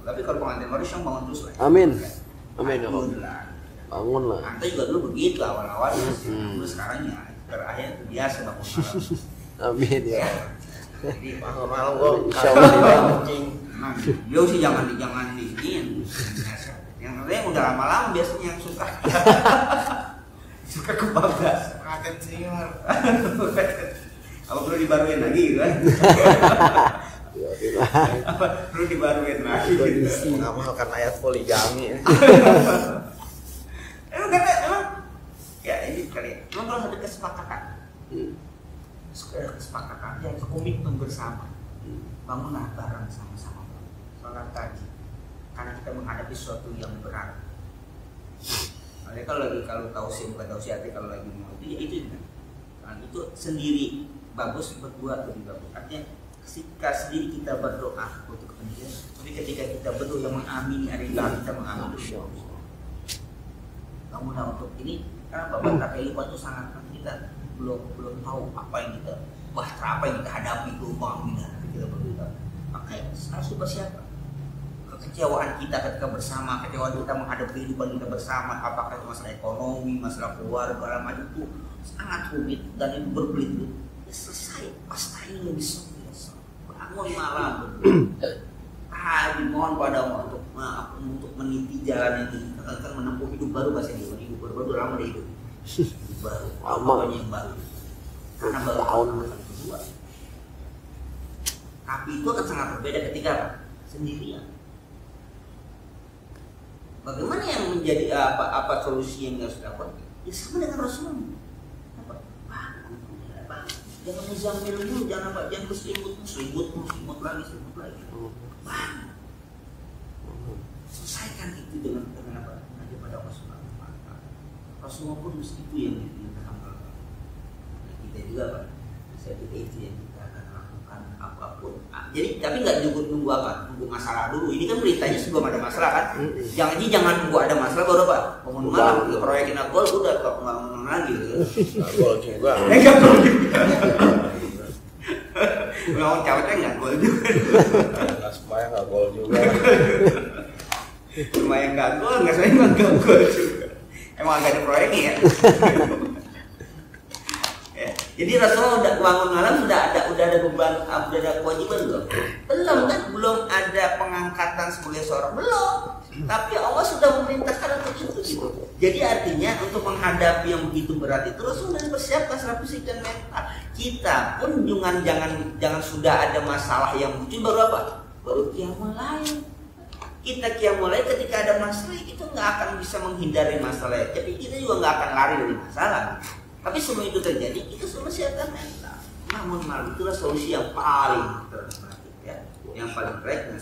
Tapi kalau pengantin baru yang bangun terus lah.
Amin. Amin.
Bangun lah. Anda juga dulu begitu awal-awal. Terus sekarang ya terakhir biasa bangun malam.
Amin ya.
Jadi bangun malam gua
Insyaallah
kencing.
Yo sih jangan di yang lain udah lama-lama biasanya yang suka suka kebablas.
Kaget senior.
Apa perlu dibaruin lagi gitu kan? Apa perlu dibaruin lagi gitu.
Mengamalkan ayat poligami.
Emang ya ini kali. Memang kalau ada kesepakatan. Kesepakatan ya komitmen bersama. Bangunlah bareng sama-sama. Sholat tadi. Karena kita menghadapi sesuatu yang berat. Nah, kalau tausiah bukan tausiah kalau lagi mau itu kan itu sendiri bagus berdua lebih bagus. Artinya ketika sendiri kita berdoa untuk kepentingan, tapi ketika kita berdoa yang mengamini ada yang kita mengamini bangunlah untuk ini karena beban kehidupan itu sangat kita belum tahu apa yang kita bahtera apa yang kita hadapi itu kita berdoa. Makanya harus dipersiapkan kekecewaan kita ketika bersama, kekecewaan kita menghadapi kehidupan kita bersama, apakah itu masalah ekonomi, masalah keluarga, macam itu sangat rumit dan itu berbelit-belit. Ya selesai, pasti lebih biasa. Bangun malam, mohon pada untuk meniti jalan ini, kita akan menempuh hidup baru bahasa hidup baru lama deh hidup baru, apanya yang baru, karena baru tahun kedua. Tapi itu akan sangat berbeda ketika sendirian. Bagaimana yang menjadi apa solusi yang harus dilakukan? Ya sama dengan Rasulullah. Jangan muzammil dulu, jangan selimut lagi. Bang, selesaikan itu dengan apa? Hanya pada Allah Subhanahu Wa Taala. Rasulullah pun itu yang diamalkan. Kita juga Pak, saya kita itu yang kita akan lakukan apapun. Jadi tapi nggak nunggu apa? Nunggu masalah dulu. Ini kan beritanya sebelum ada masalah kan? Jangan nunggu ada masalah baru Pak. Bangun malam proyekin gol udah kok nggak ngomong lagi.
Gol juga.
Ngomong cawetnya nggak gol juga.
Nggak semua nggak gol juga.
Lumayan nggak gol juga. Emang agak ada proyeknya ya. Jadi Rasulullah udah bangun malam udah ada beban, udah ada kewajiban belum? Belum ada pengangkatan sebagai seorang belum. Tapi Allah sudah memerintahkan untuk itu gitu. Jadi artinya untuk menghadapi yang begitu berat itu Rasulullah dipersiapkan secara fisik dan mental. Kita pun jangan sudah ada masalah yang muncul baru apa? Baru qiyamul lail. Kita qiyamul lail ketika ada masalah itu nggak akan bisa menghindari masalah. Tapi kita juga nggak akan lari dari masalah. Tapi semua itu terjadi, kita semua siapkan mental. Namun malam itulah solusi yang paling terbaik ya, yang paling baik.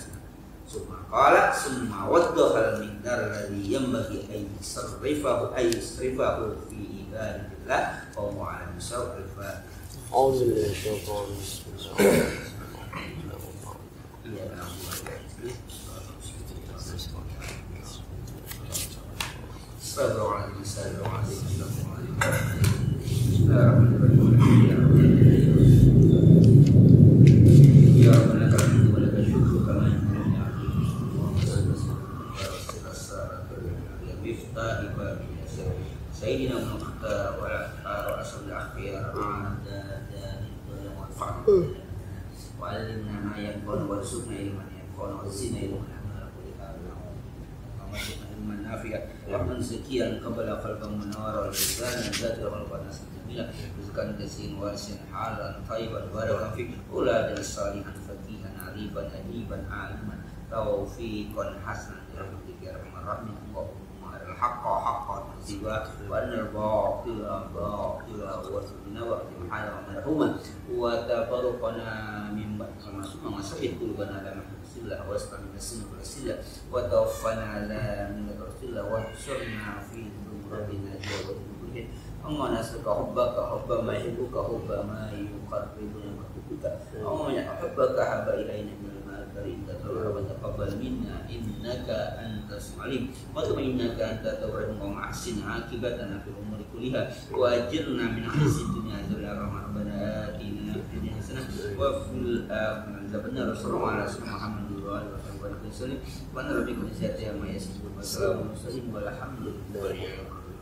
Summa qala summa waddaha al-miqdar alladhi yanbaghi an yusrifahu fi ibadatillah wa huwa 'ala al-musawwir.
أعوذ بالله من الشيطان
Sayyidina Muhammad wa ala rasul akhir wa alimna ma yanfa'una wa sukna ilman yanfa'una wa zidna ilman ilman nafi'a wa man zakiyan qabla qalban munawwara wa lisanan dzakira wa nasan jamila rizqan katsiran wasi'an halan thayyiban barakan fi uladan salihan faqihan ariban adiban aliman taufiqan hasanan ya rabbi ya rahman haqqa haqqan siwa wa anna al-batila batila wa sunna wa imhana wa marhuma wa tabarraqana min ba'dina summa masahid qulubana la mahsillah wa astamina sunna rasulillah wa tawaffana la min rasulillah wa surna fi rabbina wa qulubina amma nasaka hubbaka hubba ma yuhibbuka hubba ma yuqarribuna wa hubbuka amma yuhibbaka habba ilayna min inna wa taqabbal minna innaka antas alim wa innaka anta tawwabur rahim wa ahsin aqibatana fil umuri kulliha wa ajirna min khizyi dunya wa rabbana atina fid dunya hasanah wa fil akhirati rasulullah Muhammad wa alihi wasallam wa nabiyyina sallallahu alaihi wasallam wa salamun alaihi wa rahmatullahi wa barakatuh.